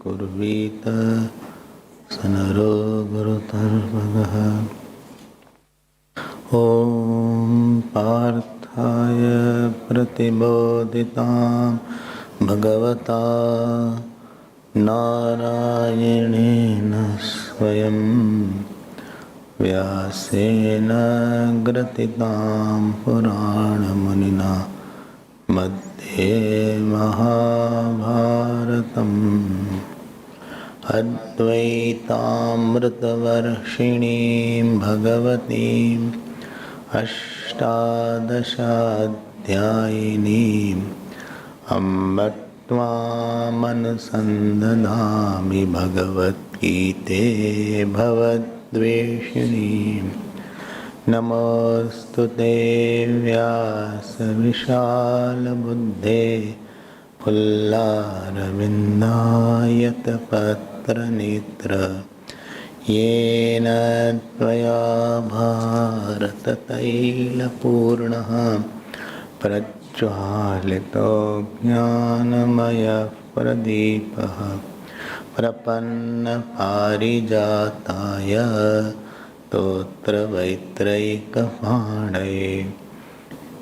कुर्वीत सनरो गुरुतर्भगः। ॐ पार्थ पुरुषार्थाय प्रतिबोधितां भगवता नारायणेन स्वयं व्यासेन ग्रथितां पुराणमुनिना मध्ये महाभारतम् अद्वैतामृतवर्षिणीं भगवतीम् अष्टादशाध्यायिनीम् अम्ब त्वामनुसन्दधामि भगवद्गीते भवद्वेषिणीम् नमोऽस्तु ते व्यासविशालबुद्धे फुल्लारविन्दायतपत्रनेत्र येन त्वया भारततैलपूर्णः प्रज्वालितो ज्ञानमयः प्रदीपः प्रपन्नपारिजाताय स्तोत्रवैत्रैकपाणये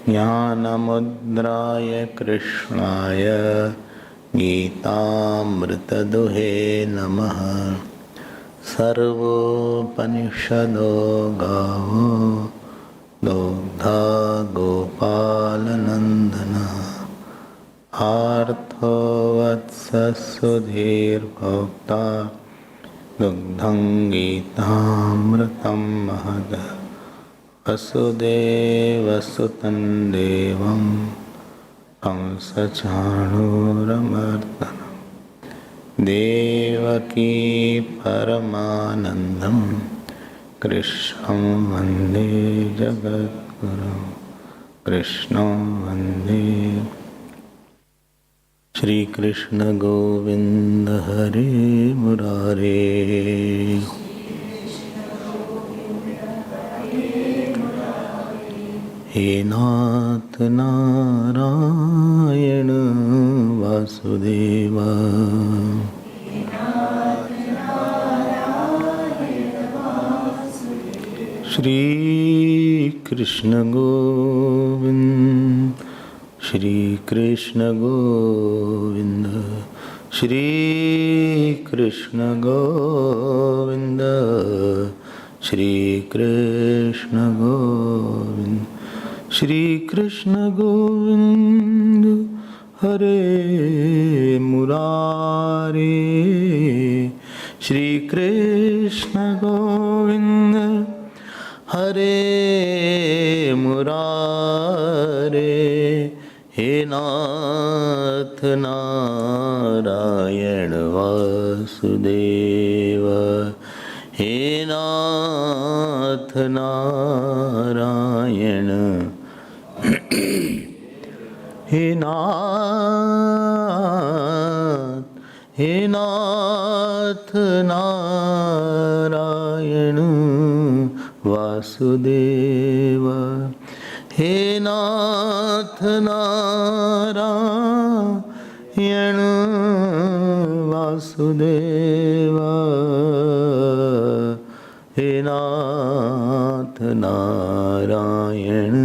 ज्ञानमुद्राय कृष्णाय गीतामृतदुहे नमः। सर्वोपनिषदो गावो दोग्धा गोपालनन्दना आर्तो वत्ससुधीर्भोक्ता दुग्धं गीतामृतं महद वसुदेवसुतं देवं कंसचाणूरमर्दनं देवकी परमानन्दं कृष्णं वन्दे जगद्गुरुं कृष्णं वन्दे। श्री कृष्ण गोविंद हरे मुरारे हे नाथ नारायण वासुदेव श्री कृष्ण गोविंद श्री कृष्ण गोविंद श्री कृष्ण गोविंद श्री कृष्ण गोविंद श्री कृष्ण गोविंद हरे मुरारे श्री कृष्ण गोविंद हरे मुरारे हे नाथ नारायण वासुदेव हे नाथ नारायण हे नाथ नारायण वासुदेव हे नाथ नारायण वासुदेव हे नाथ नारायण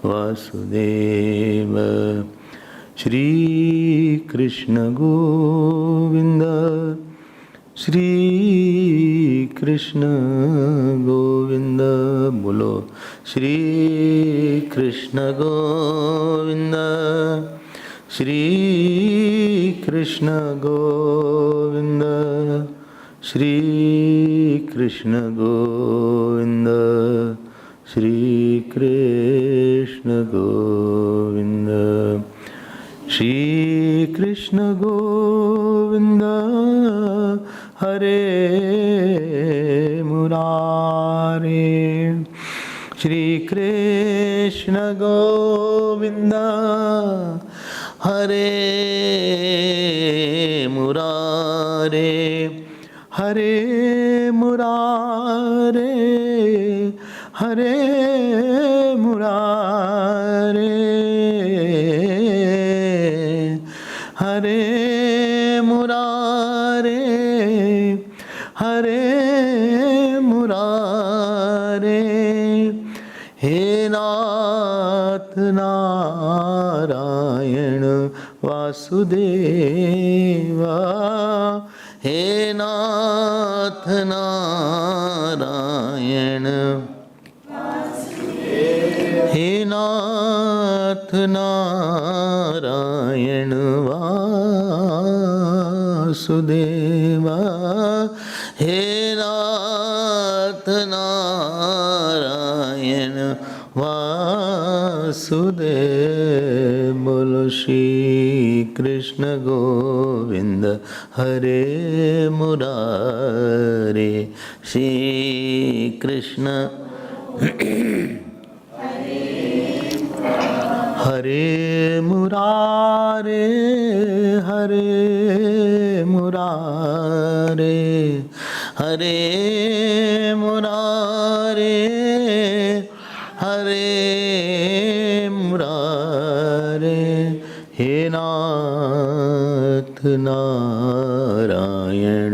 वासुदेव। श्री कृष्ण गोविंद श्री कृष्ण गोविंद बोलो श्री कृष्ण गोविंद श्री कृष्ण गोविंद श्री कृष्ण गोविंद श्री कृष्ण गोविंद श्री कृष्ण गोविंद हरे मुरारे श्री कृष्ण गोविंद हरे मुरारे हरे मुरारे हरे मुरारे हरे मुरारे हरे मुरारे हे नाथ नारायण वासुदेवा हे नाथ नारायण हे नाथ नारायण वासुदेवा हे नाथ नारायण वासुदेव। बोलो श्री कृष्ण गोविंद हरे मुरारे श्री कृष्ण हरे मुरारे हरे मुरारे हरे मुरारे हरे मुरारे हे नाथ नारायण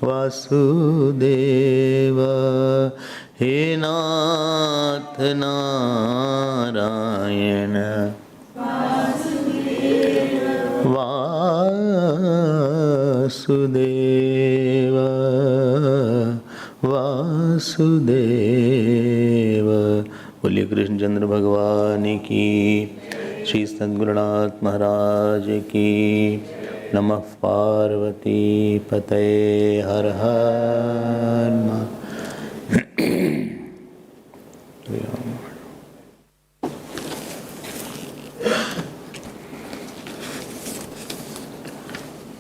वासुदेव हे नाथ नारायण वासुदेव वासुदेव। बोलिए कृष्णचंद्र भगवान की, श्री सद्गुरुनाथ महाराज की। नमः पार्वती पतये हर हर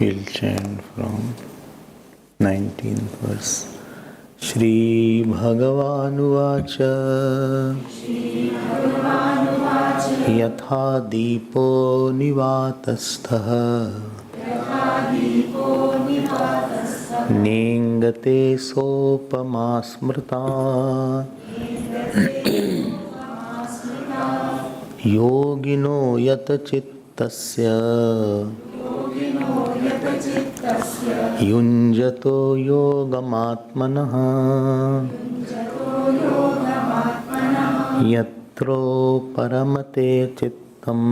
We'll chant from 19th verse. Shri Bhagavanuvāca Yatha Deepo Nivatastha Ningate Sopama Smrta Yogino Yata Chittasya युञ्जतो योगमात्मनः यत्रो परमते चित्तम्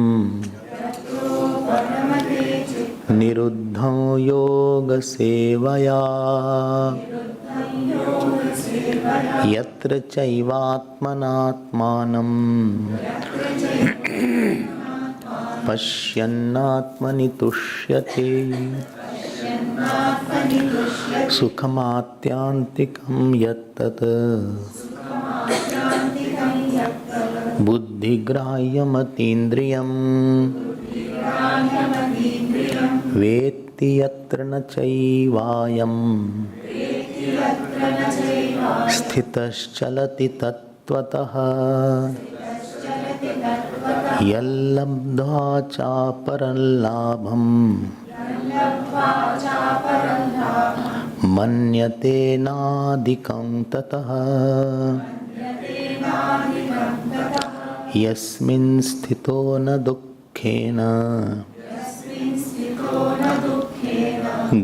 निरुद्धं योगसेवया यत्र चैवात्मनात्मानं पश्यन्नात्मनि तुष्यते सुखमात्यान्तिकं यत्तत् बुद्धिग्राह्यमतीन्द्रियं वेत्ति यत्र न चैवायं स्थितश्चलति तत्त्वतः यल्लब्ध्वा चापरं लाभं मन्यते नाधिकं ततः यस्मिन् स्थितो न दुःखेन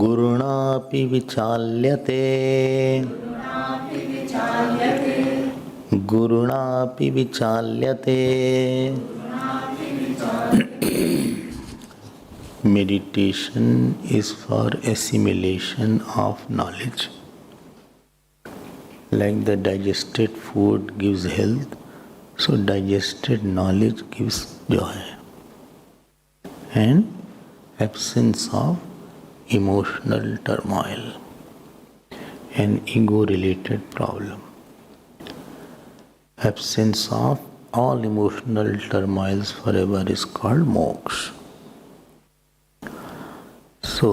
गुरुणापि विचाल्यते गुरुणापि विचाल्यते। Meditation is for assimilation of knowledge. Like the digested food gives health, so digested knowledge gives joy. And absence of emotional turmoil and ego-related problem. Absence of all emotional turmoils forever is called moksha. So,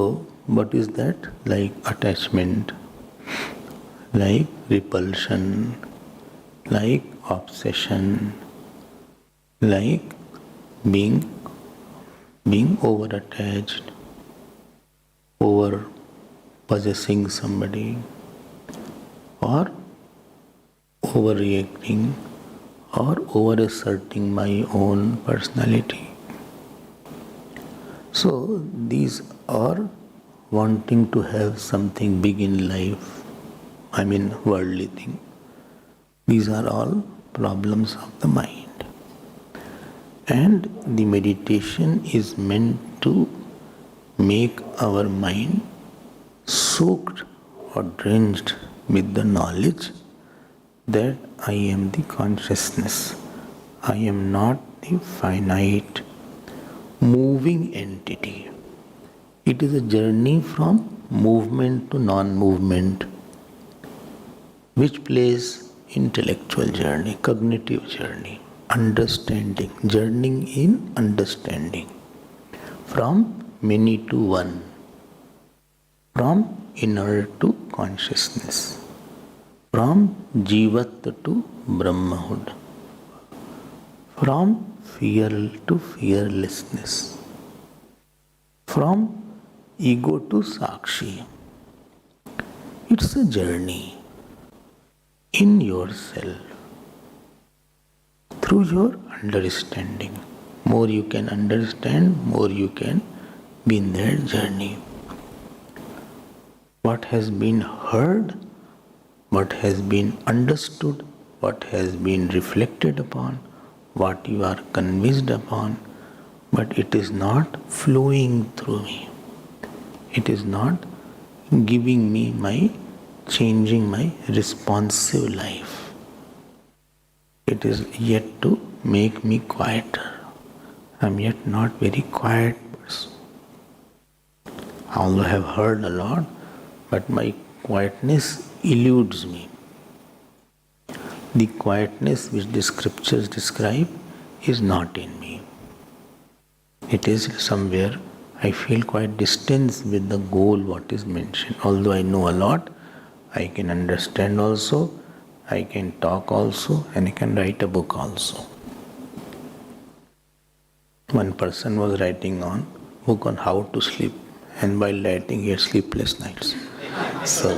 what is that? Like attachment, like repulsion, like obsession, like being over-attached, over-possessing somebody, or overreacting, or over-asserting my own personality. So these are wanting to have something big in life, worldly thing. These are all problems of the mind. And the meditation is meant to make our mind soaked or drenched with the knowledge that I am the consciousness. I am not the finite moving entity. It is a journey from movement to non-movement, which plays intellectual journey, cognitive journey, understanding, journeying in understanding, from many to one, from inner to consciousness, from jivat to Brahmahood, from fear to fearlessness, from ego to Sakshi. It's a journey in yourself through your understanding. More you can understand, more you can be in that journey. What has been heard, what has been understood, what has been reflected upon, what you are convinced upon, but it is not flowing through me. It is not giving me changing my responsive life. It is yet to make me quieter. I am yet not very quiet person. Although I have heard a lot, but my quietness eludes me. The quietness which the scriptures describe is not in me. It is somewhere I feel quite distant with the goal what is mentioned. Although I know a lot, I can understand also, I can talk also, and I can write a book also. One person was writing on book on how to sleep, and while writing he had sleepless nights. So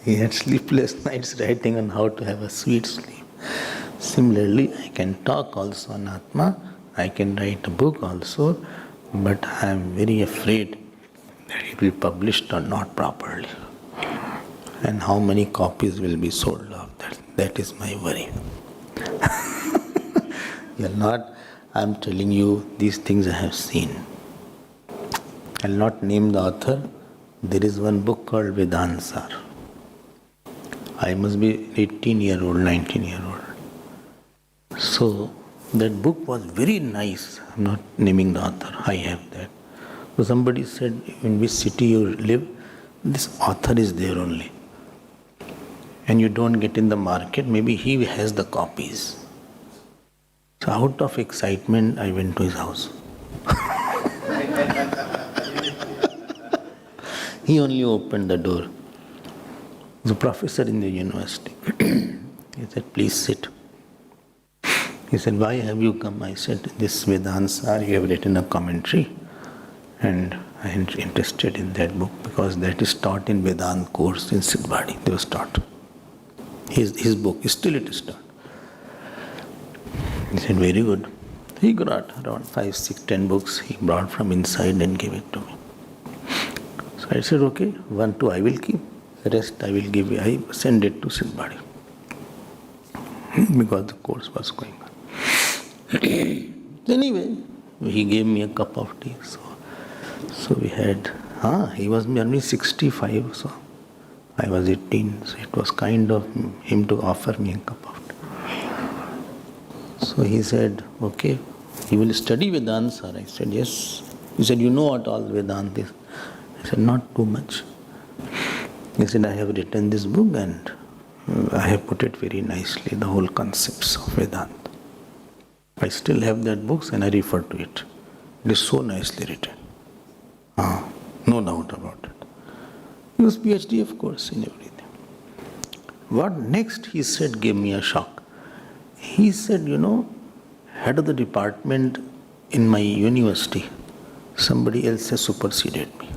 he had sleepless nights writing on how to have a sweet sleep. Similarly, I can talk also on Atma, I can write a book also, but I am very afraid that it will be published or not properly. And how many copies will be sold of that? That is my worry. I am telling you these things I have seen. I will not name the author. There is one book called Vedansar. I must be 18-year-old, 19-year-old. So that book was very nice. I am not naming the author. I have that. So somebody said, in which city you live, this author is there only. And you don't get in the market, maybe he has the copies. So out of excitement, I went to his house. He only opened the door. The professor in the university. He said, please sit. He said, why have you come? I said, this Vedansar, you have written a commentary, and I am interested in that book because that is taught in Vedant course in Siddhvadi. They was taught. His book, still it is taught. He said, very good. He got around 5, 6, 10 books he brought from inside and gave it to me. So I said, okay, 1, 2 I will keep. The rest I will give you. I send it to Siddhvadi because the course was going on. Anyway, he gave me a cup of tea. So we had, he was only 65, so I was 18. So it was kind of him to offer me a cup of tea. So he said, okay, you will study Vedanta, sir. I said, yes. He said, you know what all Vedanta is? I said, not too much. He said, I have written this book and I have put it very nicely, the whole concepts of Vedanta. I still have that books and I refer to it. It is so nicely written. No doubt about it. He was PhD, of course, in everything. What next, he said, gave me a shock. He said, head of the department in my university, somebody else has superseded me.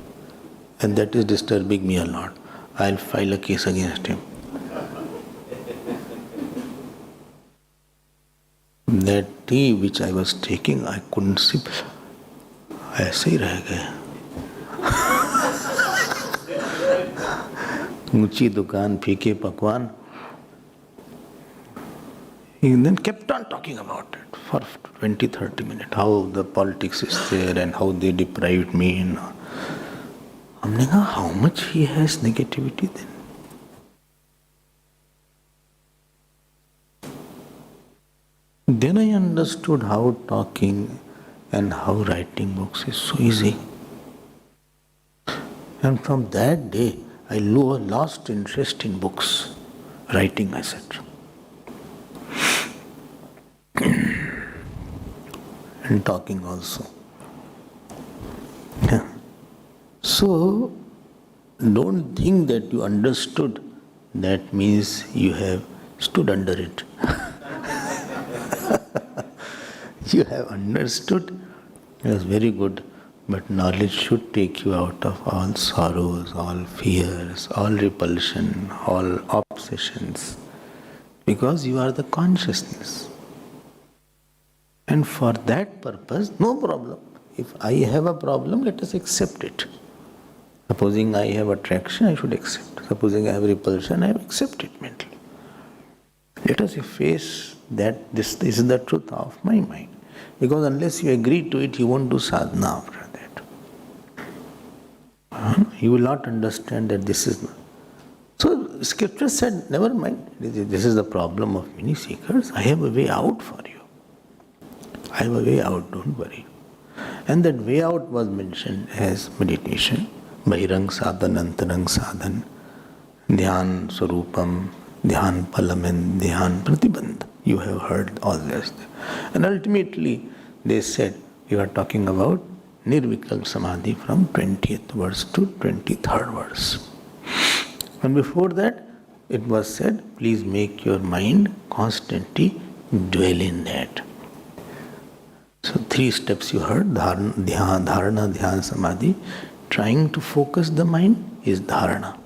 And that is disturbing me a lot. I'll file a case against him. That tea which I was taking, I couldn't sip. ऐसे ही रह गए. Uchi dukaan, phike pakwan. He then kept on talking about it for 20-30 minutes, how the politics is there and how they deprived me. And हमने कहा, how much he has negativity then? Then I understood how talking and how writing books is so easy. And from that day, I lost interest in books, writing, etc. And talking also. Yeah. So, don't think that you understood, that means you have stood under it. You have understood, it was very good, but knowledge should take you out of all sorrows, all fears, all repulsion, all obsessions, because you are the consciousness. And for that purpose, no problem. If I have a problem, let us accept it. Supposing I have attraction, I should accept. Supposing I have repulsion, I accept it mentally. Let us face that this is the truth of my mind. Because unless you agree to it, you won't do sadhana after that. You will not understand that this is not. So scripture said, never mind, this is the problem of many seekers. I have a way out for you. I have a way out, don't worry. And that way out was mentioned as meditation. Bahirang sadhan, antarang sadhan, Dhyaan Swarupam, Dhyaan Palam and Dhyaan Pratibandh. You have heard all this. And ultimately they said, you are talking about Nirvikalp Samadhi from 20th verse to 23rd verse. And before that, it was said, please make your mind constantly dwell in that. So 3 steps you heard, Dharana, Dhyaan, Samadhi. Trying to focus the mind is Dharana.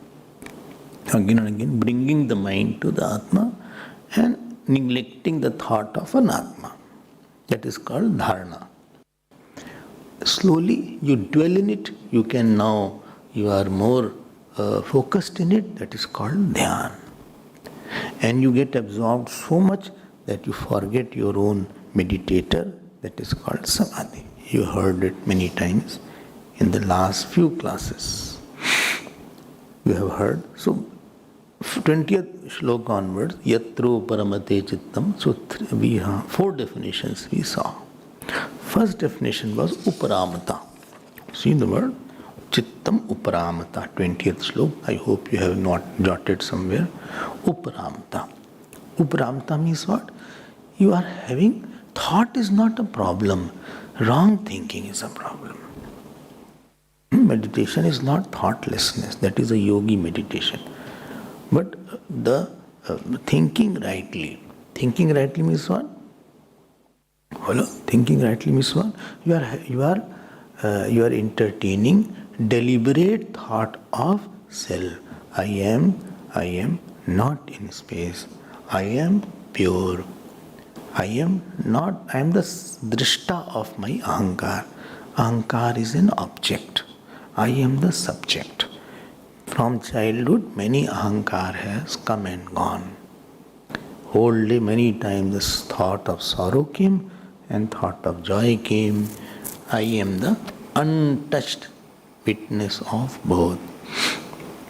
Again and again, bringing the mind to the Atma and neglecting the thought of an Atma. That is called Dharana. Slowly you dwell in it, you are more focused in it, that is called Dhyaan. And you get absorbed so much that you forget your own meditator, that is called Samadhi. You heard it many times in the last few classes. You have heard. So 20th shloka onwards, Yatro Paramate Chittam. So we have 4 definitions we saw. First definition was Uparamata. See the word? Chittam Uparamata. 20th shloka. I hope you have not jotted somewhere. Uparamata. Uparamata means what? You are having, thought is not a problem. Wrong thinking is a problem. Meditation is not thoughtlessness. That is a yogi meditation. But the thinking rightly. Thinking rightly means what? Hello? Thinking rightly means what? You are entertaining deliberate thought of self. I am not in space. I am pure. I am the drishta of my ahankar. Ahankar is an object. I am the subject. From childhood, many ahankar has come and gone. Whole day, many times, this thought of sorrow came and thought of joy came. I am the untouched witness of both.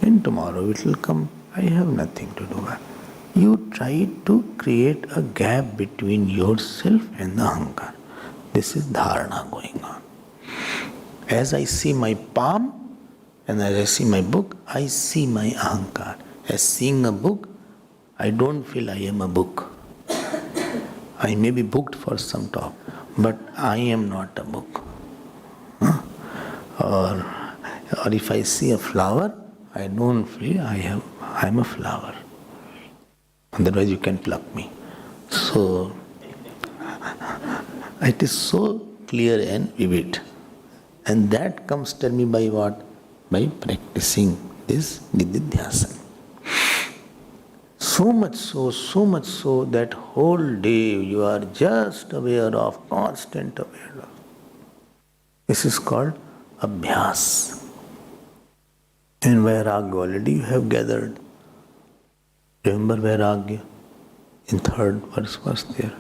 And tomorrow it will come. I have nothing to do. You try to create a gap between yourself and the ahankar. This is dharana going on. As I see my palm and as I see my book, I see my ahankar. As seeing a book, I don't feel I am a book. I may be booked for some talk, but I am not a book. Or if I see a flower, I don't feel I am a flower. Otherwise you can pluck me. So, it is so clear and vivid. And that comes, tell me, by what? By practicing this nididhyasana. So much so that whole day you are just aware of, constant aware of. This is called abhyas. And Vairagya already you have gathered. Remember Vairagya? In third verse was there.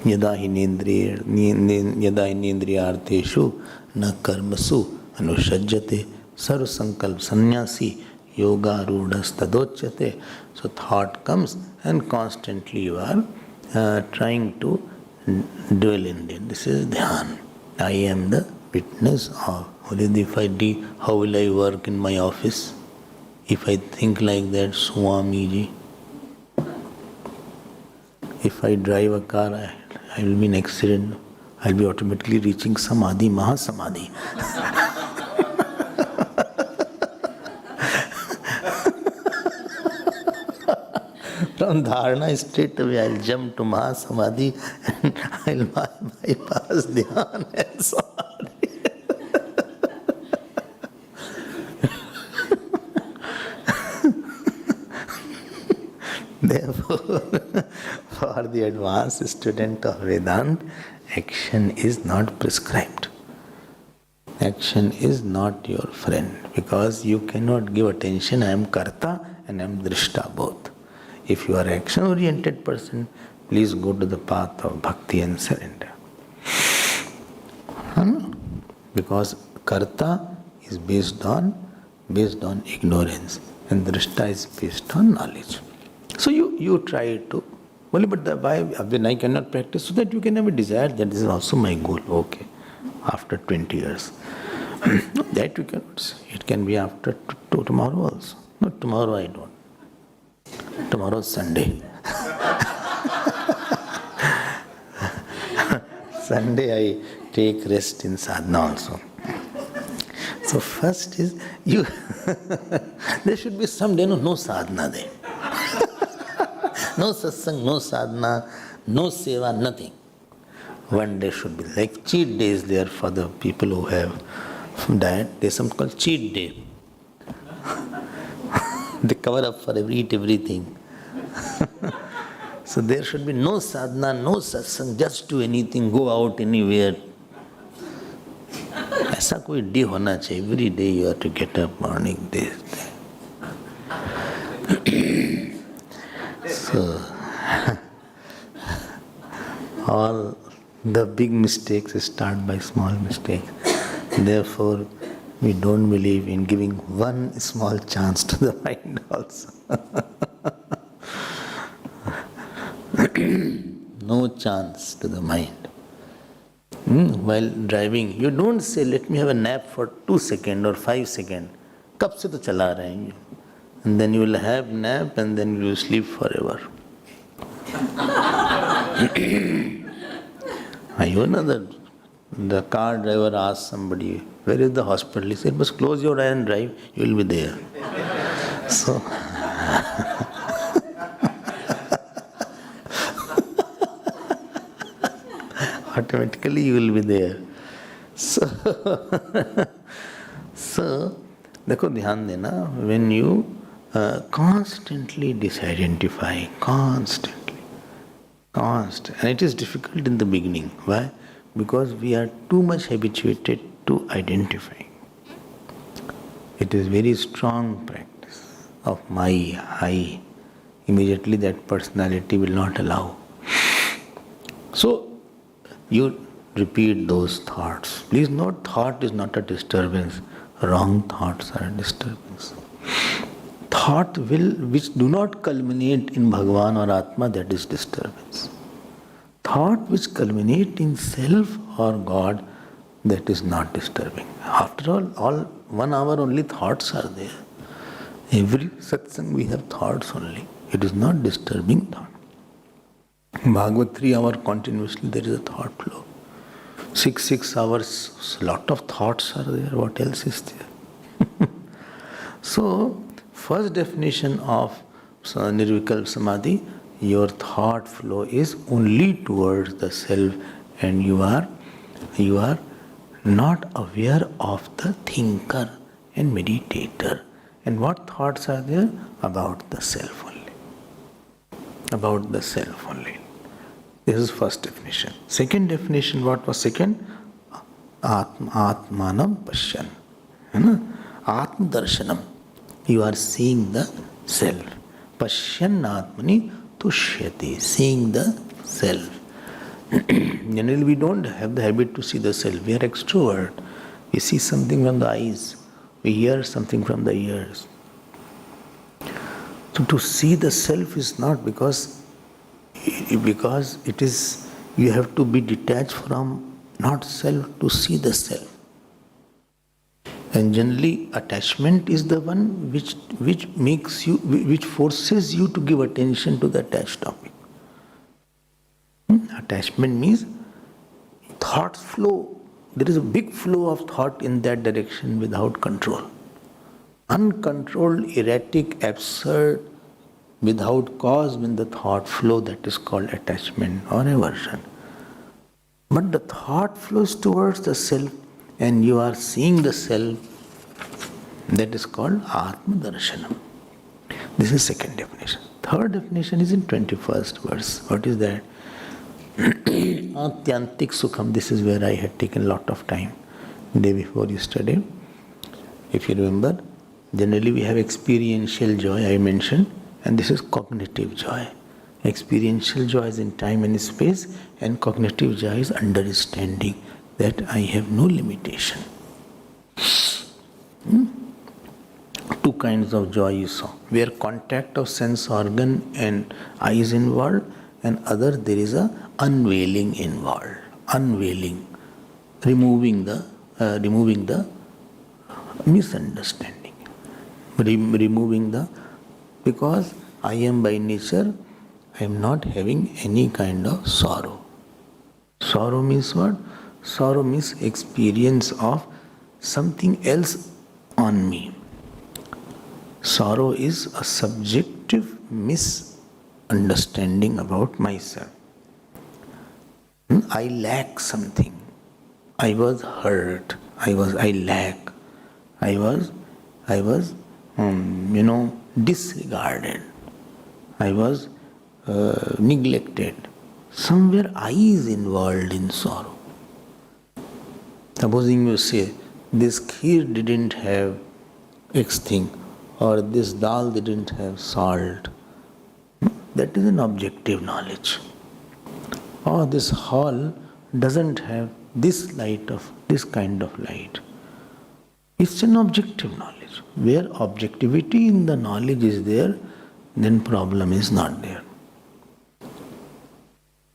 Yada hinendriyarteshu na karmasu anusajjate sarva sankalp sannyasi yoga rudas tadochyate. So thought comes and constantly you are trying to dwell in it. This is Dhyaan. I am the witness of. If I do, how will I work in my office? If I think like that, Swamiji. If I drive a car, I will be in accident. I will be automatically reaching Samadhi, Mahasamadhi. From Dharana straight away I will jump to Mahasamadhi and I will bypass Dhyaan and Samadhi. Therefore, for the advanced student of Vedanta, action is not prescribed. Action is not your friend because you cannot give attention. I am Karta and I am Drishta both. If you are an action-oriented person, please go to the path of bhakti and surrender. Because Karta is based on ignorance and Drishta is based on knowledge. So you try to, well, but why then I cannot practice so that you can have a desire that this is also my goal. Okay, after 20 years. That you cannot say. It can be after tomorrow also. No, tomorrow I don't. Tomorrow is Sunday. Sunday I take rest in sadhana also. So first is you. There should be some day no sadhana there. No satsang, no sadhana, no seva, nothing. One day should be like cheat days there for the people who have diet. There's something called cheat day. They cover up for eat everything. So there should be no sadhana, no satsang, just do anything, go out anywhere. ऐसा कोई day होना चाहिए. Every day you have to get up morning, this. So all the big mistakes start by small mistakes. Therefore, we don't believe in giving one small chance to the mind also. No chance to the mind. While driving, you don't say, let me have a nap for 2 seconds or 5 seconds. कब से तो चला रहे हैं? And then you will have nap and then you will sleep forever. You know that the car driver asked somebody, where is the hospital? He said, just close your eye and drive, you will be there. So, automatically you will be there. So, देखो ध्यान देना, when you constantly disidentify, constant, and it is difficult in the beginning. Why? Because we are too much habituated to identifying. It is very strong practice of my, I. Immediately that personality will not allow. So, you repeat those thoughts. Please note, thought is not a disturbance. Wrong thoughts are a disturbance. Thought which do not culminate in Bhagavan or Atma, that is disturbance. Thought which culminate in self or God, that is not disturbing. After all 1 hour only thoughts are there. Every satsang we have thoughts only. It is not disturbing thought. Bhagavad 3 hours continuously there is a thought flow. 6 hours, lot of thoughts are there. What else is there? So, first definition of Nirvikalp Samadhi, your thought flow is only towards the self and you are not aware of the thinker and meditator. And what thoughts are there? About the self only. About the self only. This is first definition. Second definition, what was second? Atmanam Pashyan. Atma Darshanam. You are seeing the self. Pashyan Atmani tushyati, seeing the self. Generally, we don't have the habit to see the self. We are extrovert. We see something from the eyes. We hear something from the ears. So to see the self is not because it is, you have to be detached from not self to see the self. And generally, attachment is the one which makes you, which forces you to give attention to the attached topic. Attachment means thoughts flow. There is a big flow of thought in that direction without control. Uncontrolled, erratic, absurd, without cause, when the thought flow, that is called attachment or aversion. But the thought flows towards the self and you are seeing the self, that is called Atma Darshanam. This is second definition. Third definition is in 21st verse. What is that? Atyantik Sukham. This is where I had taken a lot of time day before yesterday. If you remember, generally we have experiential joy, I mentioned, and this is cognitive joy. Experiential joy is in time and space, and cognitive joy is understanding that I have no limitation. Two kinds of joy you saw, where contact of sense organ and eye is involved, and other there is a unveiling involved. Unveiling, removing the misunderstanding, removing the, because I am by nature, I am not having any kind of sorrow. Sorrow means what? Sorrow means experience of something else on me. Sorrow is a subjective misunderstanding about myself. I lack something. I was hurt. I lack. I was disregarded. I was neglected. Somewhere I is involved in sorrow. Supposing you say, this kheer didn't have X thing, or this dal didn't have salt. That is an objective knowledge. Or this hall doesn't have this light of this kind of light. It's an objective knowledge. Where objectivity in the knowledge is there, then problem is not there.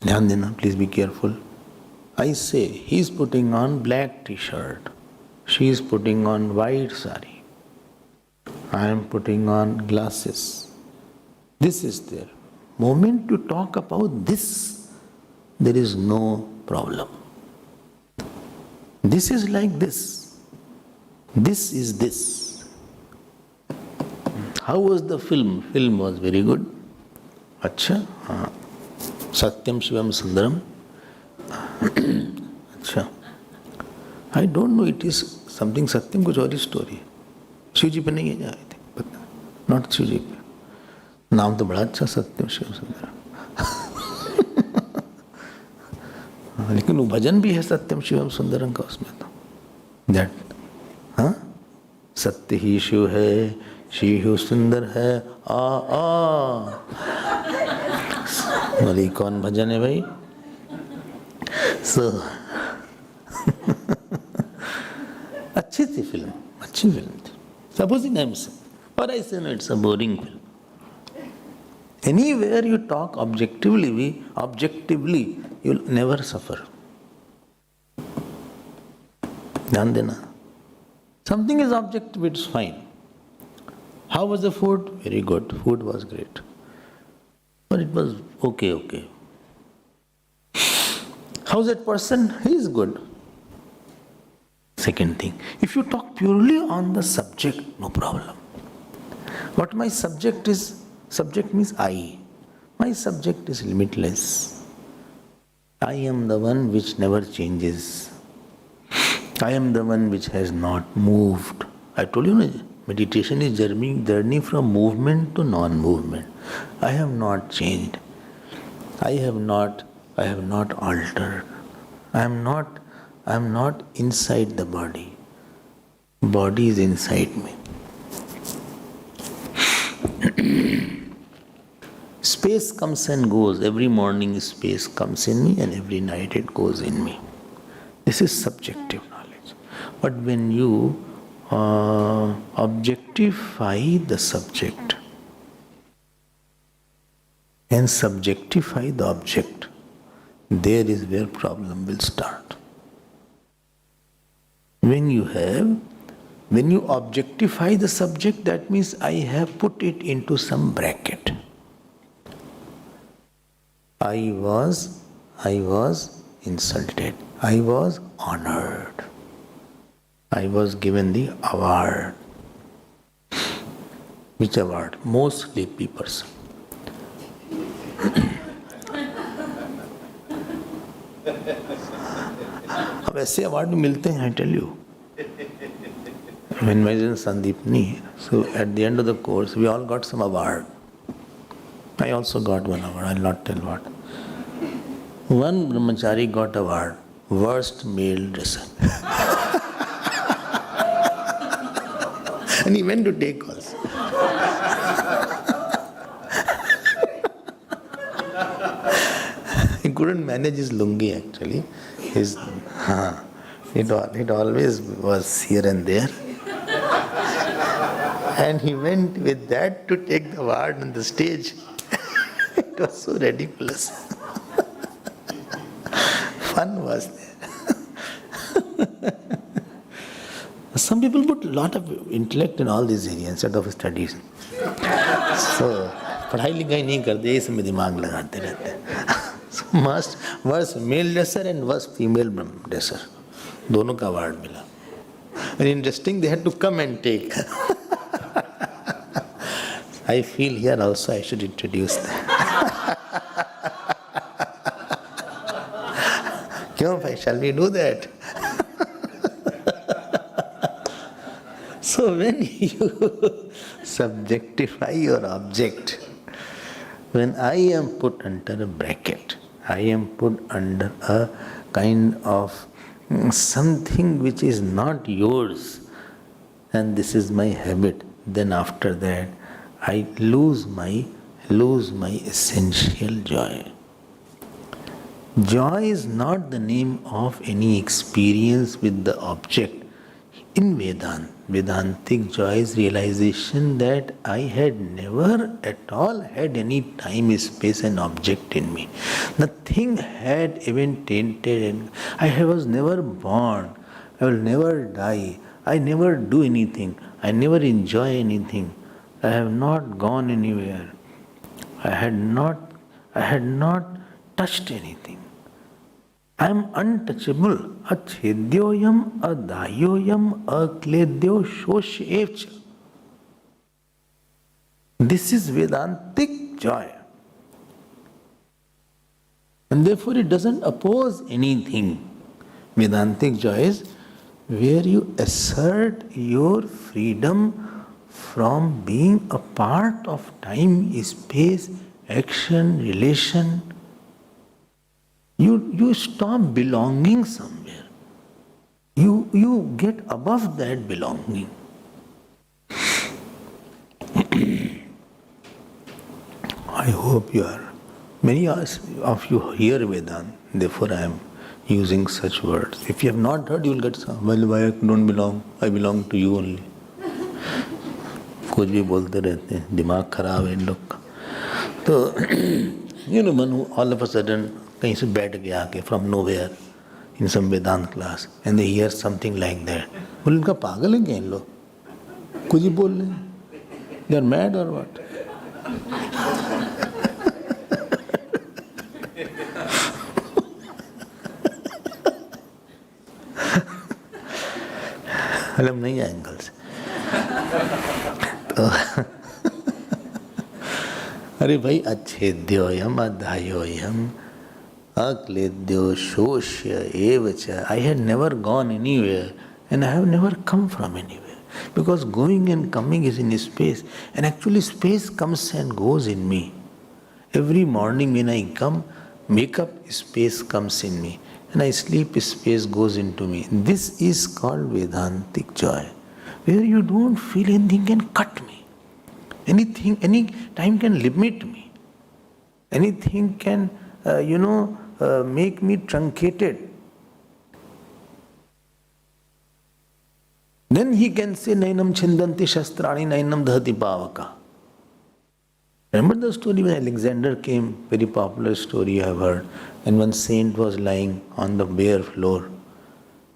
Dhyan dena, please be careful. I say, he is putting on black t-shirt. She is putting on white sari. I am putting on glasses. This is there. Moment you talk about this, there is no problem. This is like this. This is this. How was the film? Film was very good. Acha? Satyam Shivam Sundaram. Acha. I don't know, it is something Satyam kuch aur story. Shivji पे नहीं है जा रहे थे, not Shivji पे. नाम तो बड़ा अच्छा, सत्यम शिव सुंदर. लेकिन वो भजन भी है सत्यम शिवम सुंदरम का उसमें तो. दैट सत्य ही शिव है, शिव सुंदर है. बोली कौन भजन है भाई? अच्छी थी फिल्म, अच्छी फिल्म थी. Supposing I am saying, or I say no, it's a boring film. Anywhere you talk objectively, you will never suffer. Dhyan dena. Something is objective, it's fine. How was the food? Very good. Food was great. But it was okay. How's that person? He is good. Second thing, if you talk purely on the subject, no problem. What my subject is, subject means I. My subject is limitless. I am the one which never changes. I am the one which has not moved. I told you, meditation is journey from movement to non-movement. I have not changed. I have not altered. I am not inside the body. Body is inside me. Space comes and goes. Every morning space comes in me and every night it goes in me. This is subjective knowledge. But when you objectify the subject and subjectify the object, there is where problem will start. When you objectify the subject, that means I have put it into some bracket. I was insulted. I was honored. I was given the award. Which award? Most sleepy person. अब ऐसे award मिलते हैं, I tell you. When I was in Sandipni, so at the end of the course, we all got some award. I also got one award, I'll not tell what. One brahmachari got award, worst male dresser. And he went to take calls. He couldn't manage his lungi actually. It always was here and there. And he went with that to take the award on the stage. It was so ridiculous. Fun was there. Some people put a lot of intellect in all these areas instead of studies. So, पढ़ाई लिखाई नहीं करते, इसमें दिमाग लगाते रहते हैं. So worst male dresser and worst female dresser, दोनों का अवार्ड मिला. Very interesting, they had to come and take. I feel here also I should introduce them. क्यों भाई, shall we do that? So when you subjectify your object, when I am put under a bracket, I am put under a kind of something which is not yours, and this is my habit, then after that I lose my essential joy. Joy is not the name of any experience with the object. In Vedantic joy is realization that I had never at all had any time, space and object in me. Nothing had even tainted, and I was never born, I will never die, I never do anything, I never enjoy anything, I have not gone anywhere, I had not touched anything. I am untouchable. Achedyoyam, adayoyam, akledyo, shoshevcha. This is Vedantic joy. And therefore it doesn't oppose anything. Vedantic joy is where you assert your freedom from being a part of time, space, action, relation. You stop belonging somewhere. You get above that belonging. I hope many of you hear Vedanta, therefore I am using such words. If you have not heard, you will get some, well, why I don't belong, I belong to you only. कुछ भी बोलते रहते हैं, दिमाग खराब है इन लोग का. तो one who all of a sudden कहीं से बैठ गया आके from nowhere in some Vedanta class and they hear something like that. बोले इनका पागल है क्या इन लोग? कुछ ही बोल रहे हैं. They are mad or what? हम नहीं आए एंगल से. तो अरे भाई, अच्छेद्योयम अधायोयम akledyo shoshya evacha. I had never gone anywhere and I have never come from anywhere. Because going and coming is in space, and actually space comes and goes in me. Every morning when I come, wake up, space comes in me. And I sleep, space goes into me. This is called Vedantic joy, where you don't feel anything can cut me. Anything, any time can limit me. anything can, make me truncated. Then he can say, Nainam Chindanti Shastrani, Nainam Dhati Pavaka. Remember the story when Alexander came, very popular story I have heard, and one saint was lying on the bare floor,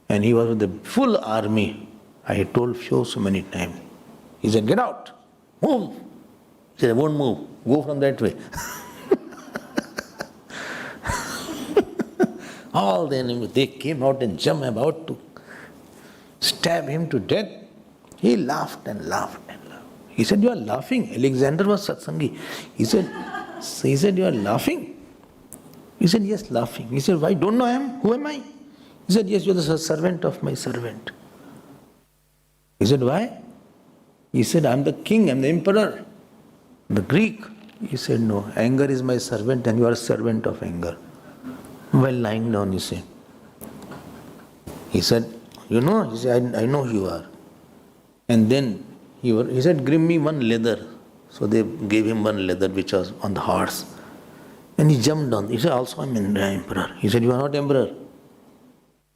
and he was with the full army. I had told so many times. He said, get out, move. He said, I won't move, go from that way. All the enemies, they came out and jumped about to stab him to death. He laughed and laughed and laughed. He said, you are laughing. Alexander was satsangi. He said, you are laughing? He said, yes, laughing. He said, why? Don't know I am? Who am I? He said, yes, you are the servant of my servant. He said, why? He said, I am the king, I am the emperor, the Greek. He said, no, anger is my servant and you are a servant of anger. While lying down, he said, he said, I know you are. And then he said, give me one leather. So they gave him one leather which was on the horse. And he jumped down. He said, also I am an emperor. He said, you are not emperor.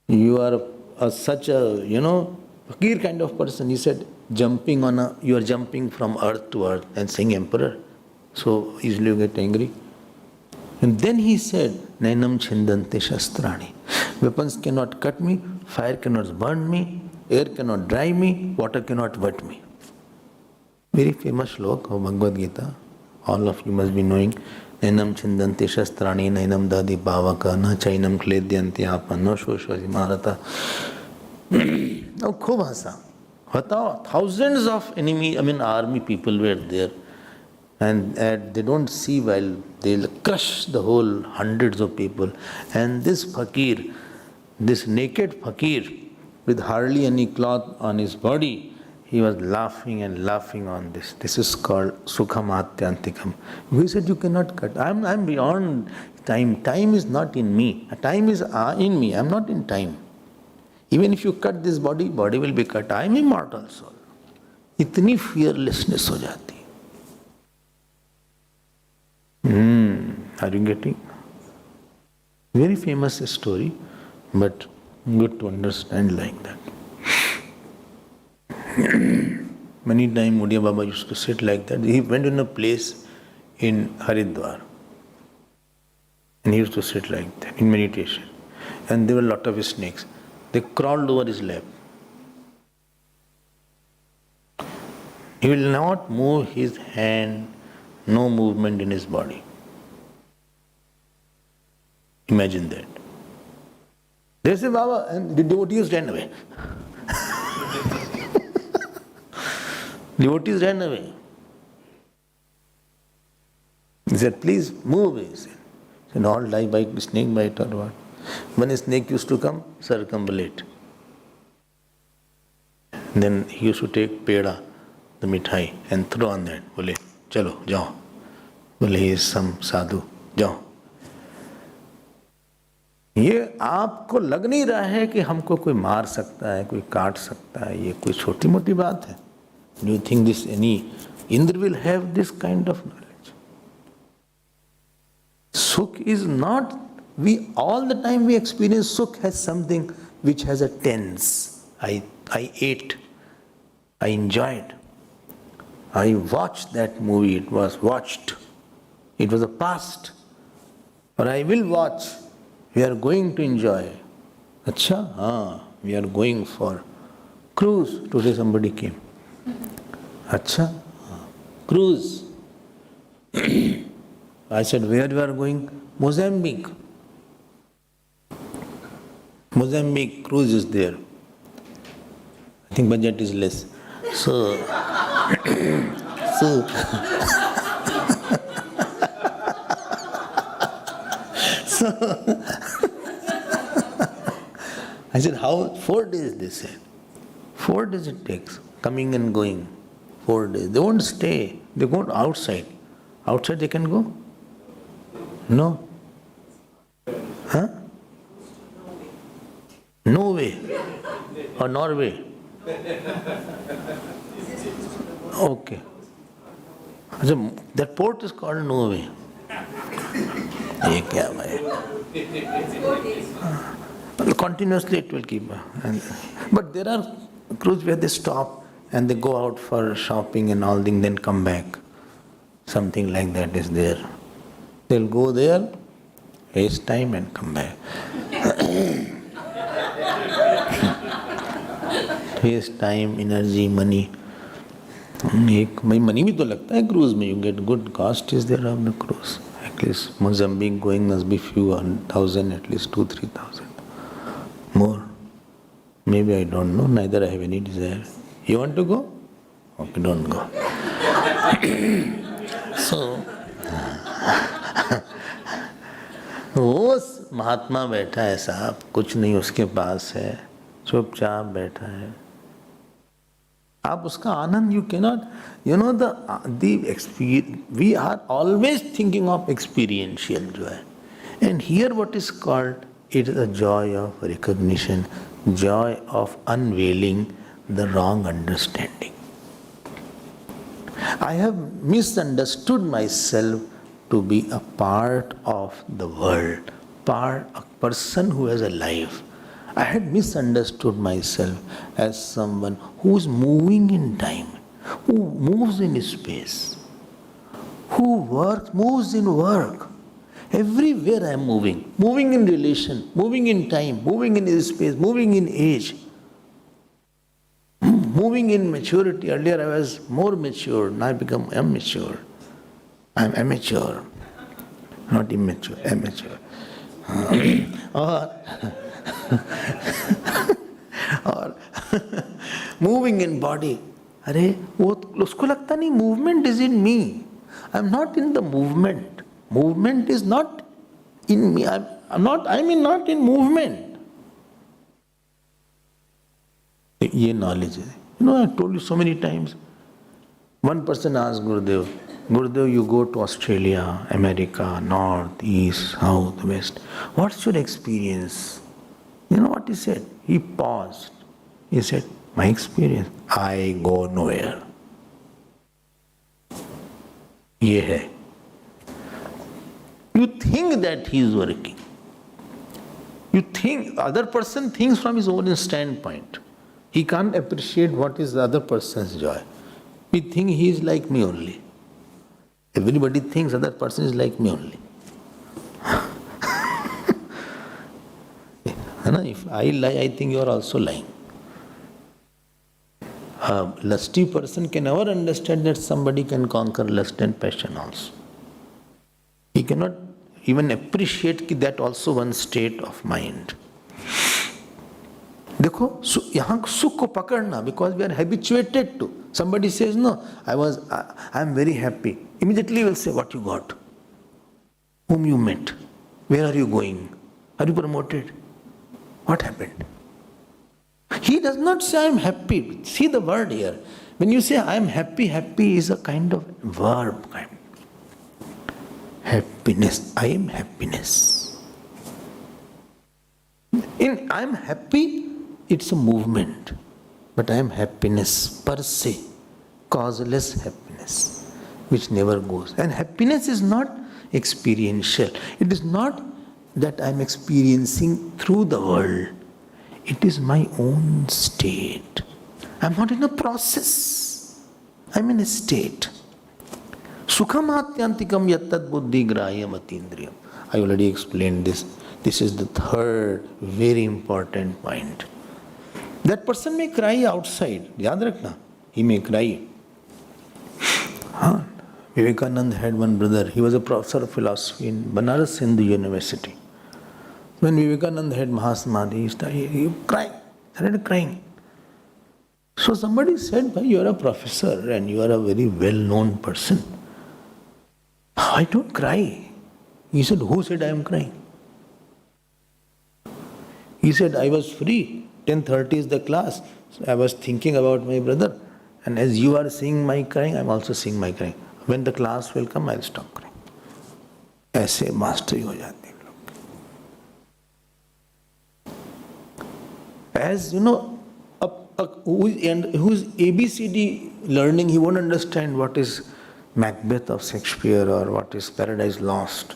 You are such a, fakir kind of person. He said, you are jumping from earth to earth and saying emperor. So easily you get angry. And then he said, Nainam Chindante Shastrani. Weapons cannot cut me, fire cannot burn me, air cannot dry me, water cannot wet me. Very famous slok of Bhagavad Gita. All of you must be knowing. Nainam Chindante Shastrani, Nainam Dadi Bhavaka, Na Chainam Kledyanti Apa, No Shoshvaji Marata. Now, khub hasa. Batao, thousands of army people were there. And they don't see while they'll crush the whole hundreds of people. And this fakir, this naked fakir with hardly any cloth on his body, he was laughing and laughing on this. This is called Sukhamatyantikam. He said, you cannot cut. I'm beyond time. Time is not in me. Time is in me. I'm not in time. Even if you cut this body, body will be cut. I am immortal soul. Itni fearlessness ho jati. Are you getting? Very famous story, but good to understand like that. Many times Mudia Baba used to sit like that. He went in a place in Haridwar and he used to sit like that in meditation. And there were a lot of snakes. They crawled over his lap. He will not move his hand, no movement in his body. Imagine that. They say, Baba, and the devotees ran away. Devotees ran away. He said, please move away. He said, all die by snake bite or what? When a snake used to come, circumambulate. Then he used to take peda, the mithai, and throw on that. Bole, chalo, jao. Bole, he is some sadhu, jao. ये आपको लग नहीं रहा है कि हमको कोई मार सकता है, कोई काट सकता है, ये कोई छोटी मोटी बात है. Do you think this any Indra will have this kind of knowledge? Sukh is not, all the time we experience Sukh has something which has a tense. I ate, I enjoyed, I watched that movie, it was watched, it was a past, or I will watch. We are going to enjoy. Acha? We are going for cruise. Today somebody came. Acha? Cruise. I said, where you are going? Mozambique. Mozambique cruise is there. I think budget is less. So I said, how? 4 days, they said. 4 days it takes, coming and going. 4 days. They won't stay. They go outside. Outside they can go? No. Huh? Norway or Norway? Okay. So that port is called Norway. ये क्या भाई? Continuously it will keep. But there are cruises where they stop and they go out for shopping and all things, then come back. Something like that is there. They'll go there, waste time and come back. Waste time, energy, money. Money भी तो लगता है cruise में. You get good cost is there of the cruise. At least Mozambique going must be few thousand, at least 2,000-3,000. More. Maybe I don't know. Neither I have any desire. You want to go? Okay, don't go. So, वो महात्मा बैठा है साहब, कुछ नहीं उसके पास है, चुपचाप बैठा है. आप उसका आनंद, you cannot, the experience, we are always thinking of experiential joy. And here what is called, it is a joy of recognition, joy of unveiling the wrong understanding. I have misunderstood myself to be a part of the world, a person who has a life. I had misunderstood myself as someone who is moving in time, who moves in space, who moves in work. Everywhere I am moving in relation, moving in time, moving in space, moving in age, moving in maturity. Earlier I was more mature, now I become immature. I am amateur, not immature, amateur. or moving in body. अरे वो उसको लगता नहीं, movement is in me. I am not in the movement. Movement is not in me. I'm not in movement. ये knowledge है. I told you so many times. One person asked Gurudev, you go to Australia, America, North, East, South, West. What's your experience? You know what he said? He paused. He said, my experience, I go nowhere. ये है. You think that he is working. You think, other person thinks from his own standpoint. He can't appreciate what is the other person's joy. We think he is like me only. Everybody thinks other person is like me only. If I lie, I think you are also lying. A lusty person can never understand that somebody can conquer lust and passion also. He cannot even appreciate that also one state of mind. देखो यहाँ सुख को पकड़ना, because we are habituated to. Somebody says, no, I am very happy. Immediately will say, what you got? Whom you met? Where are you going? Are you promoted? What happened? He does not say, I am happy. See the word here. When you say, I am happy, happy is a kind of verb. Happiness. I am happiness. In I am happy, it's a movement. But I am happiness per se. Causeless happiness, which never goes. And happiness is not experiential. It is not that I am experiencing through the world. It is my own state. I am not in a process. I am in a state. Sukham atyantikam yattad buddhi grahayam atindriyam. I already explained this. This is the third very important point. That person may cry outside. Yaad rakhna. He may cry. Vivekananda had one brother. He was a professor of philosophy in Banaras Hindu University. When Vivekananda had Mahasamadhi, he started crying. So somebody said, you are a professor and you are a very well-known person. I don't cry. He said, who said I am crying? He said, I was free. 10:30 is the class. So I was thinking about my brother. And as you are seeing my crying, I am also seeing my crying. When the class will come, I will stop crying. ऐसे mastery हो जाती है लोग. As you know, who is ABCD learning, he won't understand what is Macbeth of Shakespeare or what is Paradise Lost.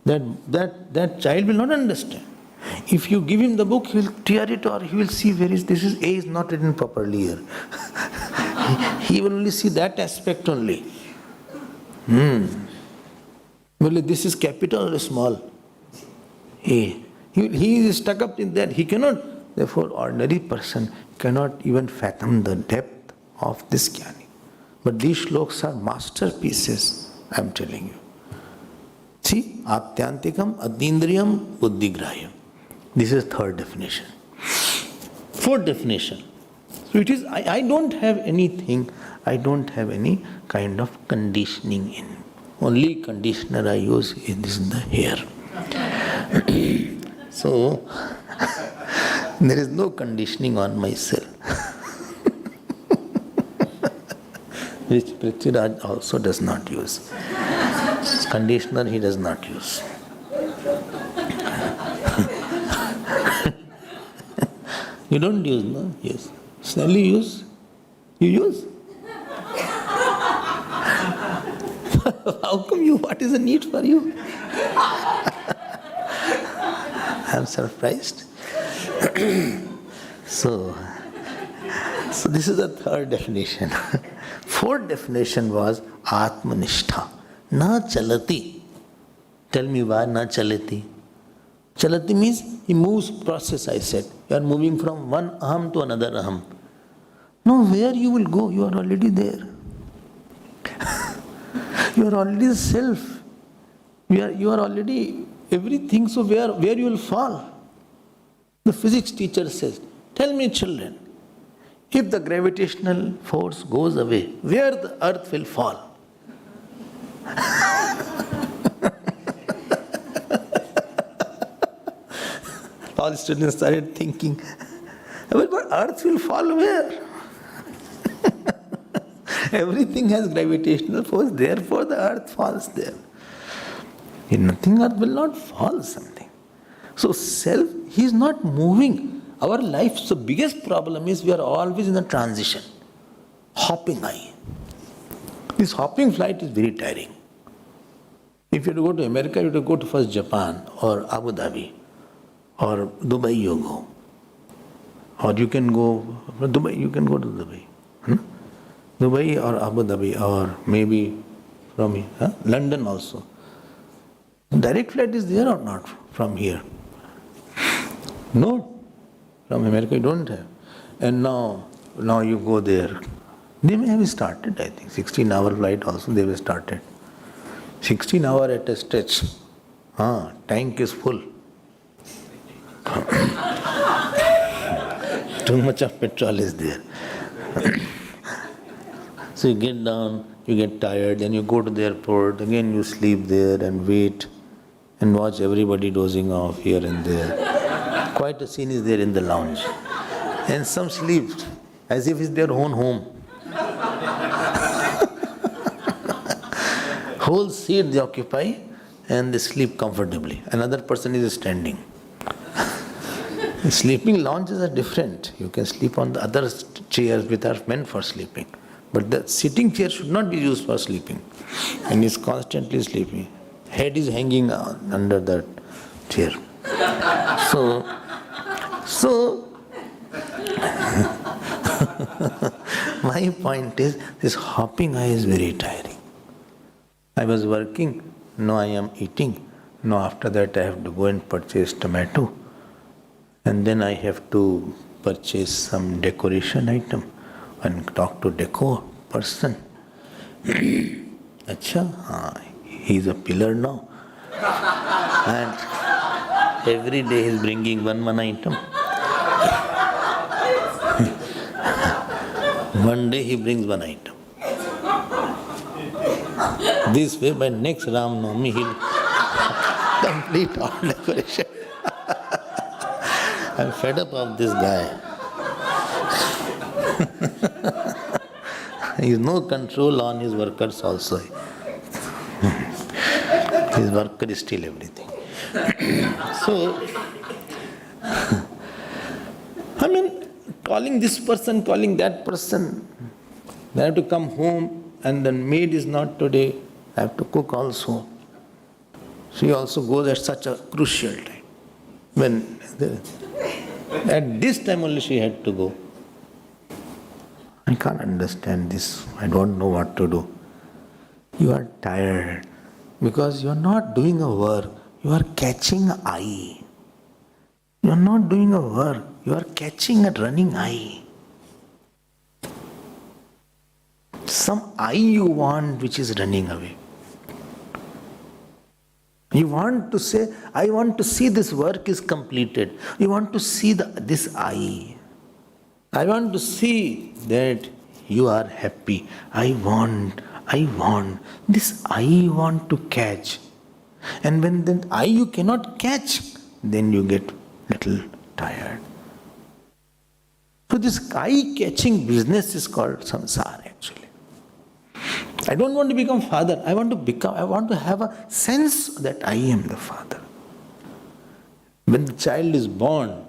That child will not understand. If you give him the book, he will tear it, or he will see A is not written properly here. He will only see that aspect only. Well, this is capital or small? A. He is stuck up in that. He cannot, therefore, ordinary person cannot even fathom the depth of this jnani. But these shlokas are masterpieces, I am telling you. See, Atyantikam, Adindriyam, Buddhigraham. This is third definition. Fourth definition. So it is, I don't have anything, I don't have any kind of conditioning in. Only conditioner I use is the hair. So, there is no conditioning on myself. Which Prithviraj also does not use. Conditioner he does not use. You don't use, no? Yes. Snelly use? You use? How come you? What is the need for you? I am surprised. So this is the third definition. Fourth definition was Atma Nishtha. Na chalati. Tell me why na chalati. Chalati means he moves process, I said. You are moving from one aham to another aham. No, where you will go? You are already there. You are already the self. You are already everything, so where you will fall? The physics teacher says, tell me children, if the gravitational force goes away, where the earth will fall? All students started thinking, but earth will fall where? Everything has gravitational force, therefore the earth falls there. In nothing, earth will not fall something. So self, he is not moving. Our life's biggest problem is we are always in a transition. Hopping high. This hopping flight is very tiring. If you have to go to America, you have to go to first Japan or Abu Dhabi or Dubai you go. Or you can go Dubai, you can go to Dubai. Dubai or Abu Dhabi or maybe from here, London also. Direct flight is there or not from here? No. From America you don't have. And now you go there. They may have started, I think. 16-hour flight also they have started. 16 hours at a stretch. Tank is full. Too much of petrol is there. So you get down, you get tired, then you go to the airport, again you sleep there and wait and watch everybody dozing off here and there. Quite a scene is there in the lounge. And some sleep as if it's their own home. Whole seat they occupy and they sleep comfortably. Another person is standing. Sleeping lounges are different. You can sleep on the other chairs which are meant for sleeping. But the sitting chair should not be used for sleeping. And is constantly sleeping. Head is hanging under that chair. So my point is, this hopping high is very tiring. I was working, now I am eating. Now after that I have to go and purchase tomato. And then I have to purchase some decoration item and talk to decor person. Acha, he is a pillar now. And every day he is bringing one item. One day he brings one item. This way by next Ram Navami he will complete all decoration. I am fed up of this guy. He has no control on his workers also. His worker is still everything. So, calling this person, calling that person. They have to come home and the maid is not today. I have to cook also. She also goes at such a crucial time. At this time only she had to go. I can't understand this. I don't know what to do. You are tired because you are not doing a work. You are catching an eye. You are not doing a work. You are catching a running eye. Some eye you want which is running away. You want to say, I want to see this work is completed. You want to see this eye. I want to see that you are happy. I want. This eye want to catch. And when that eye you cannot catch, then you get little tired. So this eye catching business is called samsara actually. I don't want to become father. I want to have a sense that I am the father. When the child is born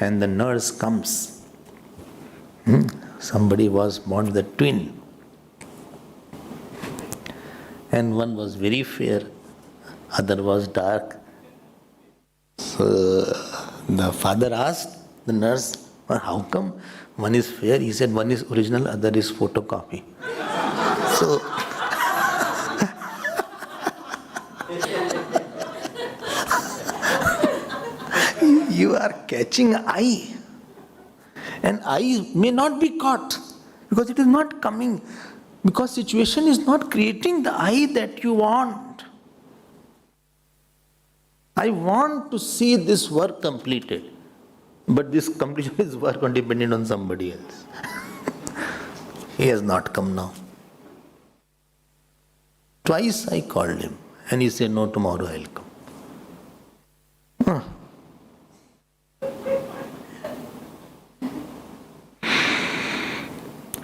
and the nurse comes, somebody was born with a twin. And one was very fair, other was dark. So the father asked the nurse, how come one is fair? He said one is original, other is photocopy. So you are catching eye. And eye may not be caught because it is not coming. Because situation is not creating the eye that you want. I want to see this work completed. But this completion is work dependent on somebody else. He has not come now. Twice I called him and he said, no, tomorrow I'll come.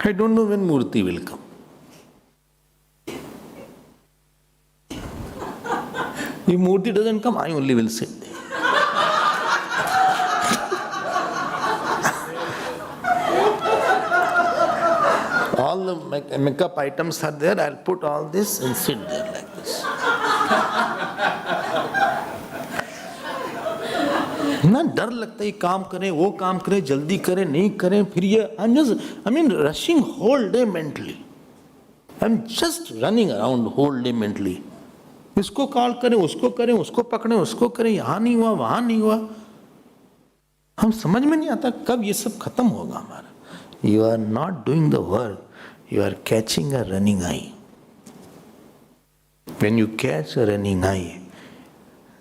I don't know when Murti will come. If Murti doesn't come, I only will sit there. All the makeup items are there, I'll put all this and sit there like this. ना डर लगता है काम करें वो काम करें जल्दी करें नहीं करें फिर ये I'm rushing whole day mentally. I'm just running around whole day mentally. इसको कॉल करें उसको पकड़ें उसको करें यहाँ नहीं हुआ वहाँ नहीं हुआ हम समझ में नहीं आता कब ये सब खत्म होगा हमारा. You are not doing the work. You are catching a running eye. When you catch a running eye,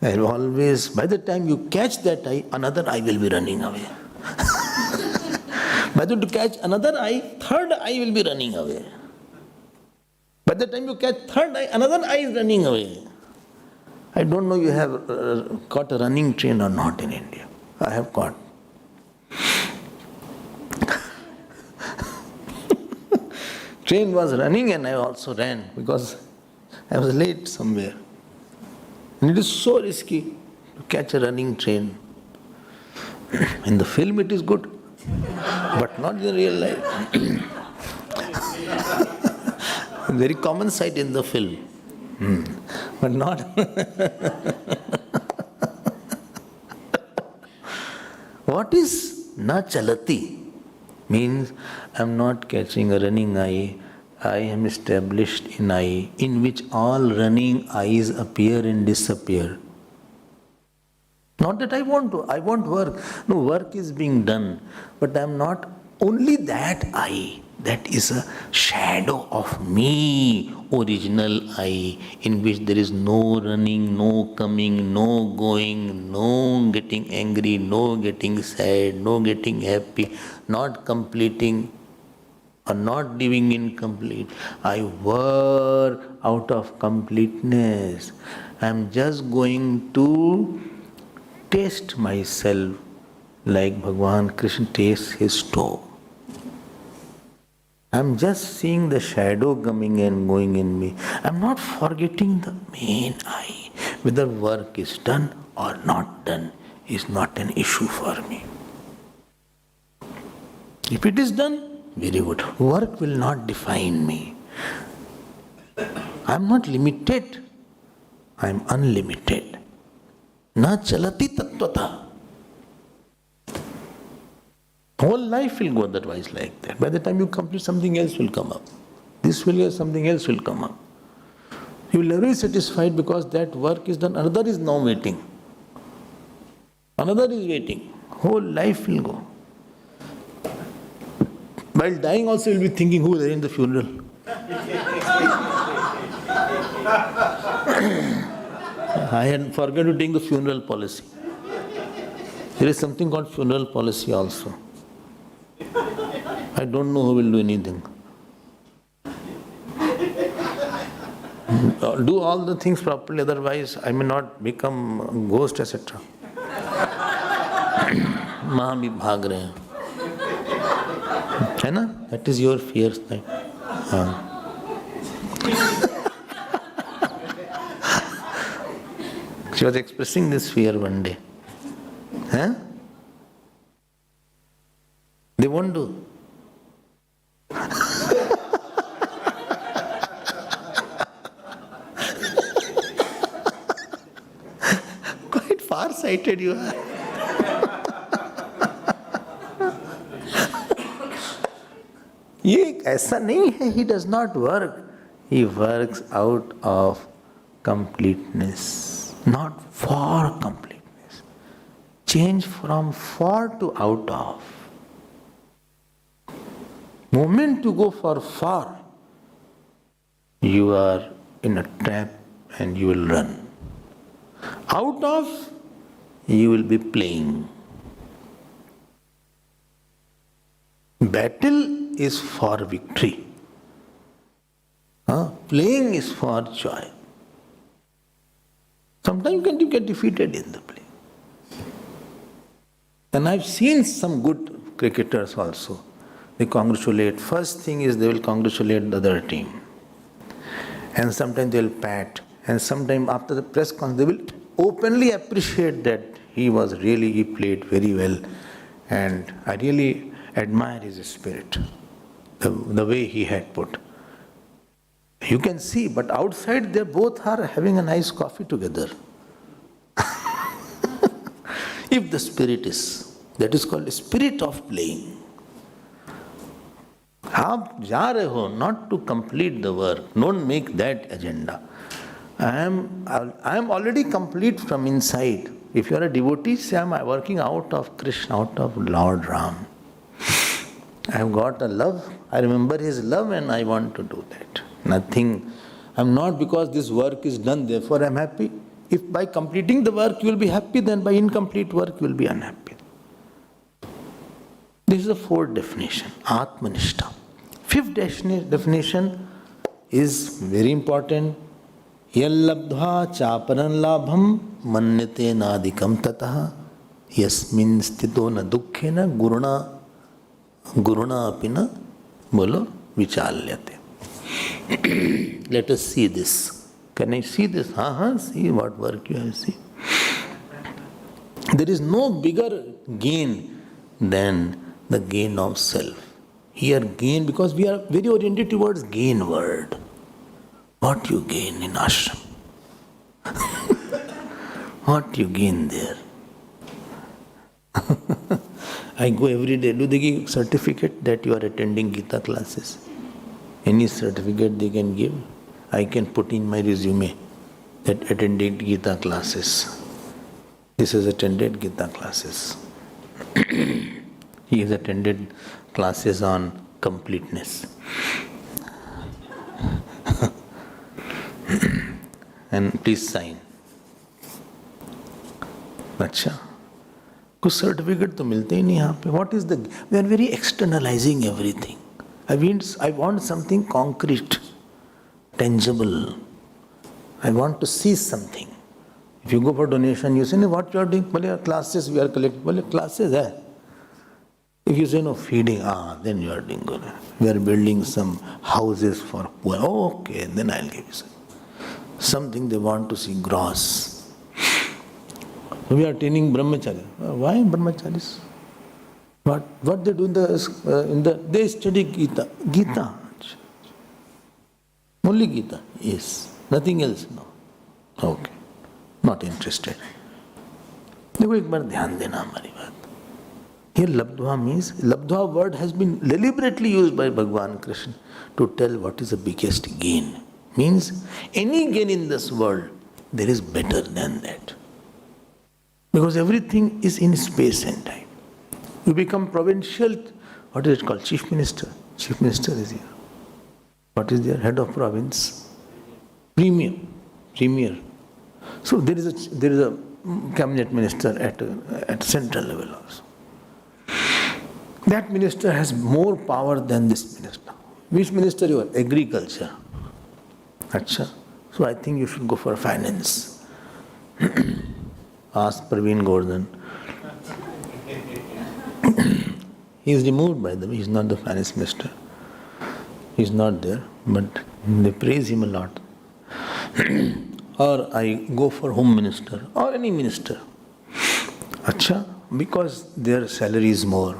and always, by the time you catch that eye, another eye will be running away. By the time you catch another eye, third eye will be running away. By the time you catch third eye, another eye is running away. I don't know you have caught a running train or not in India. I have caught. Train was running and I also ran because I was late somewhere. And it is so risky to catch a running train. In the film it is good, but not in real life. Very common sight in the film, but not. What is na chalati? Means I am not catching a running eye. I am established in eye in which all running eyes appear and disappear. Not that I want work. No, work is being done. But I am not only that eye. That is a shadow of me, original I, in which there is no running, no coming, no going, no getting angry, no getting sad, no getting happy, not completing or not living incomplete. I work out of completeness. I am just going to taste myself like Bhagavan Krishna tastes his toe. I am just seeing the shadow coming and going in me. I am not forgetting the main I. Whether work is done or not done is not an issue for me. If it is done, very good. Work will not define me. I am not limited I am unlimited. Na chalati tattvata. Whole life will go otherwise like that. By the time you complete, something else will come up. This will get, something else will come up. You will never be satisfied because that work is done. Another is now waiting. Another is waiting. Whole life will go. While dying also you will be thinking who is there in the funeral. I had forgotten to take the funeral policy. There is something called funeral policy also. I don't know who will do anything. Do all the things properly, otherwise I may not become a ghost, etc. माँ भी भाग रहे हैं, है ना? That is your fear, right? हाँ. She was expressing this fear one day. Huh? They won't do. Quite far-sighted you are. ये ऐसा नहीं है, he does not work. He works out of completeness, not for completeness. Change from for to out of. Moment to go for far, you are in a trap and you will run. Out of, you will be playing. Battle is for victory. Playing is for joy. Sometimes you get defeated in the play. And I've seen some good cricketers also. They congratulate. First thing is they will congratulate the other team. And sometimes they will pat. And sometimes after the press conference, they will openly appreciate that he played very well. And I really admire his spirit, the way he had put. You can see, but outside they both are having a nice coffee together. If the spirit is, that is called spirit of playing. आप जा रहे हो not to complete the work, don't make that agenda. I am already complete from inside. If you are a devotee, say I am working out of Krishna, out of Lord Ram. I have got a love, I remember his love and I want to do that. Nothing. I am not because this work is done, therefore I am happy. If by completing the work you will be happy, then by incomplete work you will be unhappy. This is the fourth definition, Atma Nishtha. Fifth definition is very important. Yallabdha chaparan labham manyate nadikam tataha yasmin stito na dukkhena guruna apina bolo vichalyate. Let us see this. Can I see this? See what work you have seen. There is no bigger gain than the gain of self. Here gain, because we are very oriented towards gain word. What you gain in ashram? What you gain there? I go every day. Do they give certificate that you are attending Gita classes? Any certificate they can give? I can put in my resume that attended Gita classes. This has attended Gita classes. He has attended classes on completeness. And please sign. अच्छा, कुछ certificate तो मिलते ही नहीं यहाँ पे. What is the? We are very externalizing everything. I want something concrete, tangible. I want to see something. If you go for donation, you say, no, what you are doing? Well, classes we are collecting. Well, classes, eh? If you say no, feeding, then you are doing good. We are building some houses for poor. Oh, okay, then I'll give you something they want to see gross. We are training brahmacharya. Why brahmacharis? What they do in the they study Gita. Gita. Only Gita. Yes. Nothing else. No. Okay, not interested. देखो एक बार ध्यान देना हमारी बात. Here labdhva means, labdhva word has been deliberately used by Bhagavan Krishna to tell what is the biggest gain. Means any gain in this world, there is better than that. Because everything is in space and time. You become provincial, what is it called? Chief Minister. Chief Minister is here. What is there? Head of province. Premier. So there is a cabinet minister at central level also. That minister has more power than this minister. Which minister you are? Agriculture. Acha. So I think you should go for finance. Ask Praveen Gordhan. He is removed by the way. He is not the finance minister. He is not there, but they praise him a lot. Or I go for home minister or any minister. Acha, because their salary is more.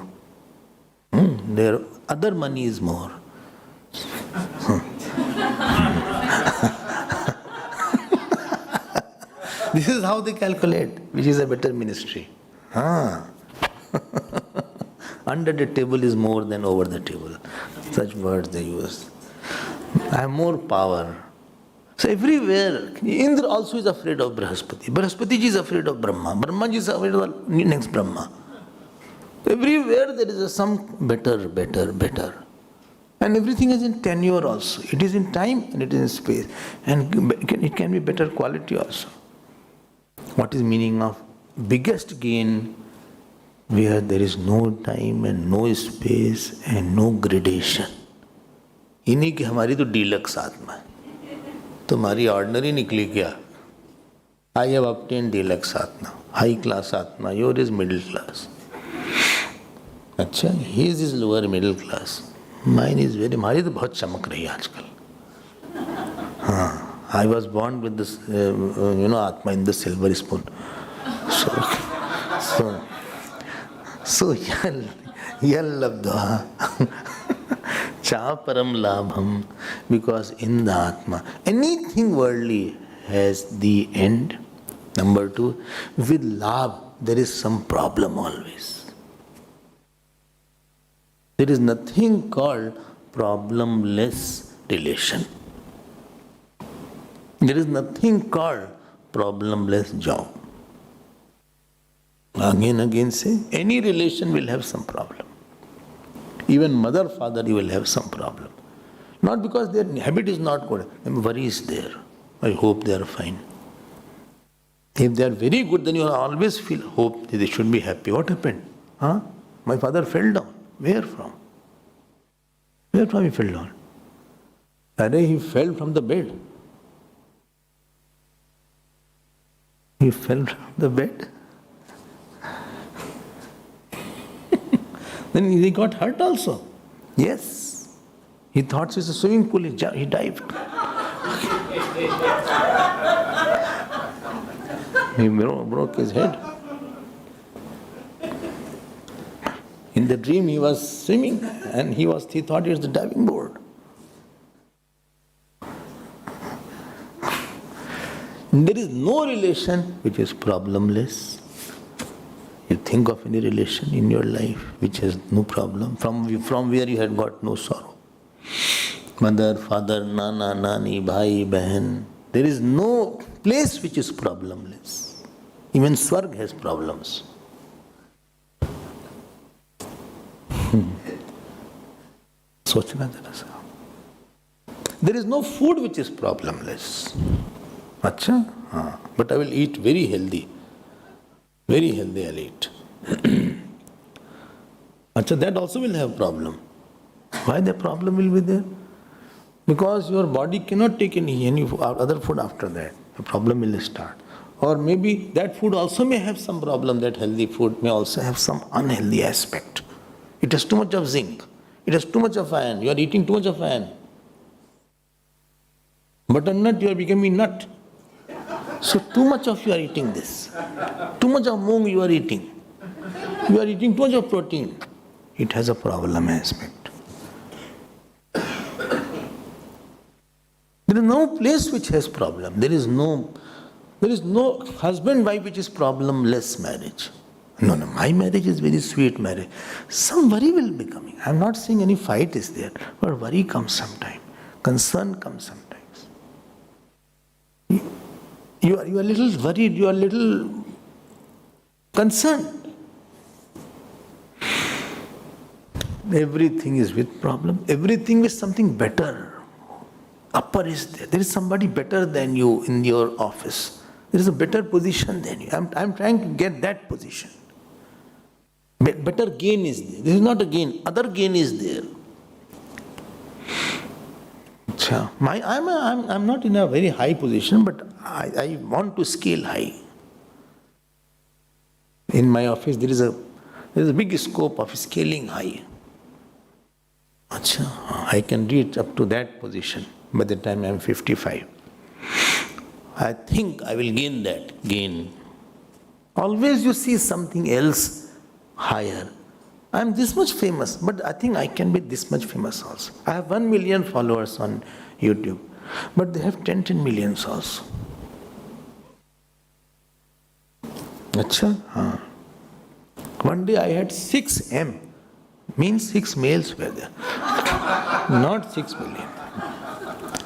Their other money is more. This is how they calculate which is a better ministry. Under the table is more than over the table. Such words they use. I have more power. So everywhere, Indra also is afraid of Brahaspati. Brahaspati ji is afraid of Brahma. Brahma ji is afraid of the next Brahma. Everywhere there is some better. And everything is in tenure also. It is in time and it is in space. And it can be better quality also. What is meaning of biggest gain? Where there is no time and no space and no gradation. इन्हीं की हमारी तो deluxe आत्मा है. तुम्हारी ordinary निकली क्या? I have obtained deluxe आत्मा, high class आत्मा. Yours is middle class. अच्छा, his is lower middle class. Mine is very. हमारी तो बहुत चमक रही है आजकल. हाँ. I was born with this, Atma in the silver spoon. So yal labdha cha param labham, because in the Atma, anything worldly has the end. Number two, with labh, there is some problem always. There is nothing called problemless relation. There is nothing called problemless job. Again say, any relation will have some problem. Even mother, father, you will have some problem. Not because their habit is not good. Worry is there. I hope they are fine. If they are very good, then you always feel hope they should be happy. What happened? My father fell down. Where from? Where from he fell down? He fell from the bed. He fell from the bed. Then he got hurt also. Yes. He thought it's a swimming pool. He dived. He broke his head. In the dream he was swimming and he thought it was the diving board. There is no relation which is problemless. You think of any relation in your life which has no problem, from where you had got no sorrow. Mother, father, nana, nani, bhai, bahan. There is no place which is problemless. Even Swarg has problems. Sochna jara sa. There is no food which is problemless. Acha? But I will eat very healthy. Very healthy I'll eat. Acha, that also will have problem. Why the problem will be there? Because your body cannot take any other food after that. The problem will start. Or maybe that food also may have some problem, that healthy food may also have some unhealthy aspect. It has too much of zinc. It has too much of iron. You are eating too much of iron. Butternut, you are becoming nut. So too much of you are eating this. Too much of moong you are eating. You are eating too much of protein. It has a problem aspect. There is no place which has problem. There is no There is no husband-wife which is problemless marriage. No, my marriage is very sweet marriage. Some worry will be coming. I am not saying any fight is there, but worry comes sometime. Concern comes sometimes. You are a little worried, you are a little concerned. Everything is with problem. Everything is something better. Upper is there. There is somebody better than you in your office. There is a better position than you. I'm trying to get that position. Better gain is there. This is not a gain. Other gain is there. I'm not in a very high position, but I want to scale high. In my office, there is a big scope of scaling high. I can reach up to that position by the time I am 55. I think I will gain that gain. Always you see something else higher. I am this much famous, but I think I can be this much famous also. I have 1 million followers on YouTube, but they have 10 millions also. One day I had 6M, means 6 males were there, not 6 million.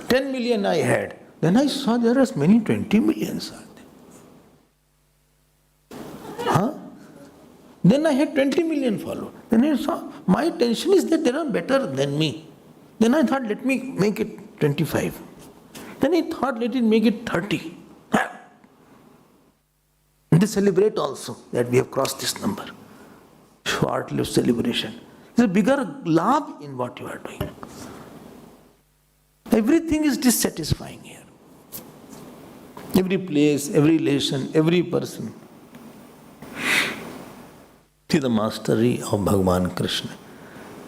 10 million I had. Then I saw there are many 20 millions are there. Then I had 20 million followers. Then I saw, my tension is that they are better than me. Then I thought, let me make it 25. Then I thought, let it make it 30. They celebrate also that we have crossed this number. Short-lived celebration. There's a bigger love in what you are doing. Everything is dissatisfying here. Every place, every relation, every person. See the mastery of Bhagavan Krishna.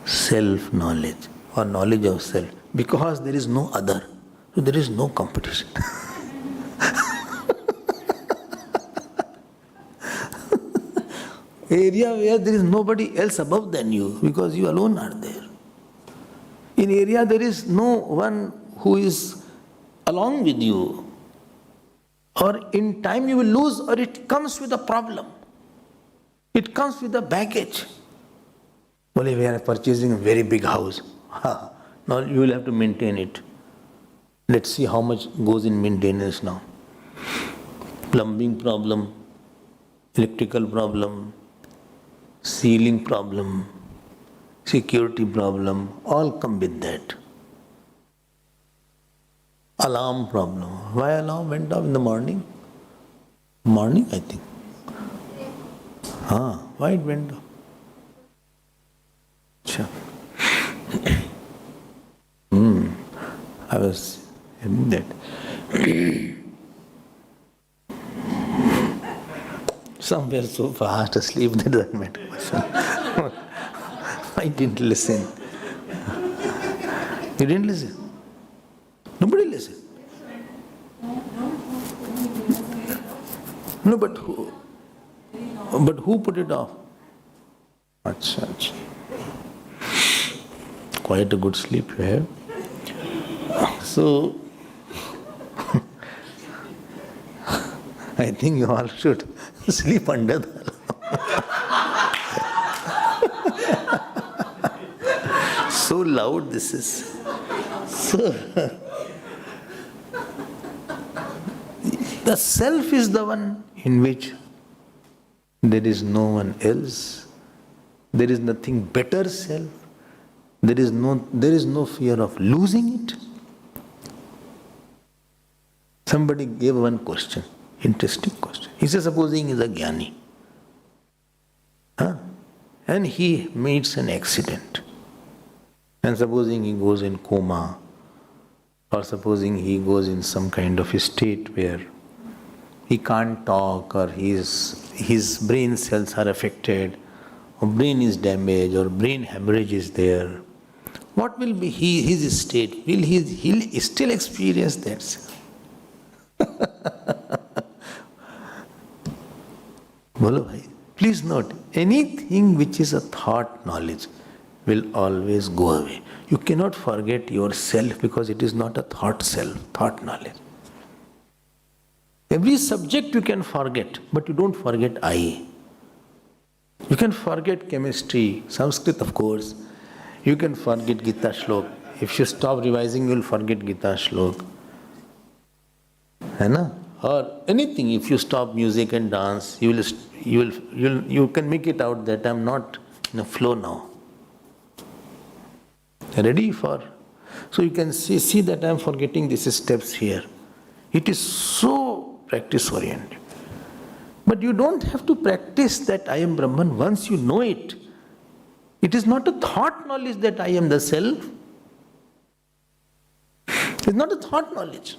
Self-knowledge or knowledge of self. Because there is no other, so there is no competition. Area where there is nobody else above than you, because you alone are there. In area there is no one who is along with you. Or in time you will lose, or it comes with a problem. It comes with a baggage. Only we are purchasing a very big house. Now you will have to maintain it. Let's see how much goes in maintenance now. Plumbing problem, electrical problem, ceiling problem, security problem, all come with that. Alarm problem. Why alarm went off in the morning? Morning, I think. Why it went off? Sure. I was in that. Somewhere so fast asleep that doesn't matter. I didn't listen. You didn't listen? Nobody listened. No, but who put it off? Achha. Quite a good sleep you have. So, I think you all should sleep under the alarm. So loud this is. So, the self is the one in which there is no one else. There is nothing better self. There is no fear of losing it. Somebody gave one question, interesting question. He says, supposing he is a jnani, and he meets an accident, and supposing he goes in coma, or supposing he goes in some kind of a state where he can't talk, or his brain cells are affected, or brain is damaged, or brain hemorrhage is there. What will be his state? Will he still experience that? Bolo bhai, please note, anything which is a thought knowledge will always go away. You cannot forget yourself because it is not a thought self, thought knowledge. Every subject you can forget, but you don't forget I. You can forget chemistry, Sanskrit of course. You can forget Gita Shlok. If you stop revising, you will forget Gita Shlok. Hai na? Or anything, if you stop music and dance, you can make it out that I'm not in a flow now. Ready for? So you can see that I'm forgetting these steps here. It is so practice oriented. But you don't have to practice that I am Brahman once you know it. It is not a thought knowledge that I am the self. It is not a thought knowledge.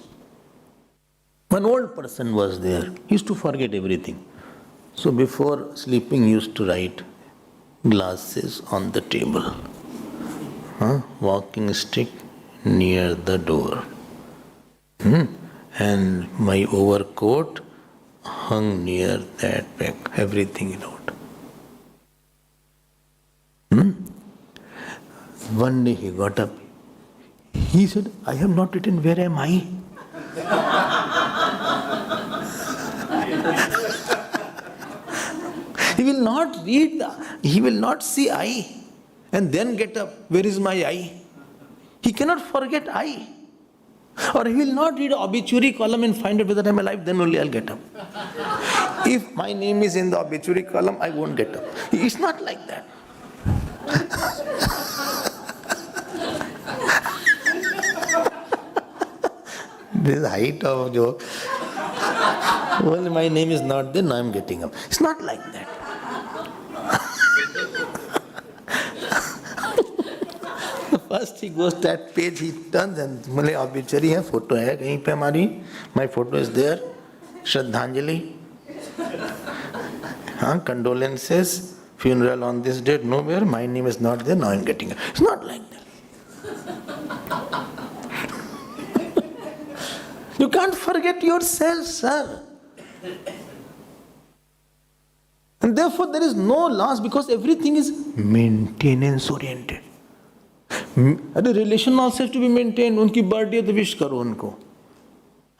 One old person was there. He used to forget everything. So before sleeping, he used to write glasses on the table. Walking stick near the door. And my overcoat hung near that peg. Everything he wrote. One day he got up. He said, I have not written, where am I? He will not read, he will not see I and then get up. Where is my I? He cannot forget I. Or he will not read obituary column and find out whether I am alive, then only I'll get up. If my name is in the obituary column, I won't get up. It's not like that. This height of joke. Well, my name is not there, now I'm getting up. It's not like that. First he goes to that page, he turns and बोले obituary है, photo है कहीं पे हमारी, my photo is there, श्रद्धांजलि, condolences, funeral on this date, nowhere, my name is not there, now I'm getting up. It's not like that. You can't forget yourself, sir. And therefore there is no loss because everything is maintenance oriented. The relation also has to be maintained. उनकी birthday तो wish करो उनको.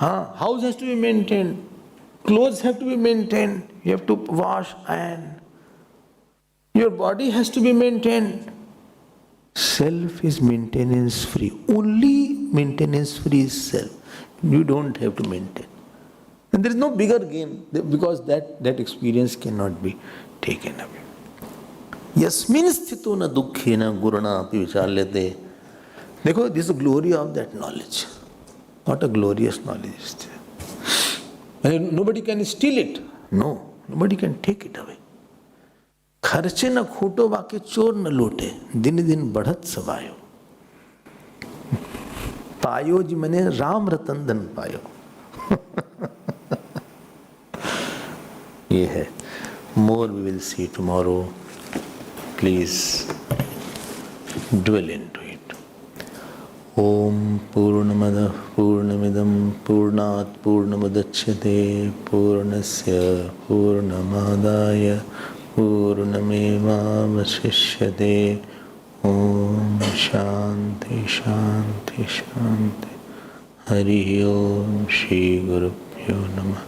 House has to be maintained. Clothes have to be maintained. You have to wash, iron. Your body has to be maintained. Self is maintenance free. Only maintenance free is self. You don't have to maintain. And there is no bigger game because that experience cannot be taken away. Yasmin sthito na dukkhena guruna api vicharyate. Dekho, this is the glory of that knowledge. What a glorious knowledge is there. And nobody can steal it. No, nobody can take it away. Kharche na khoto vaake chor na lote. Din din badhat savayo. Payo ji mane Ram Ratan Dhan payo. Ye hai. More we will see tomorrow. Please dwell into it. Om Purnamada Purnamidam Purnat Purnamadachyate Purnasya Purnamadaya Purnameva Vasishyate. Om Shanti Shanti Shanti. Hari Om Shri Gurubhyo Namah.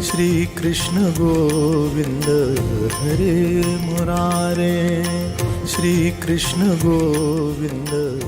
Shri Krishna Govinda Hare Murare, Shri Krishna Govinda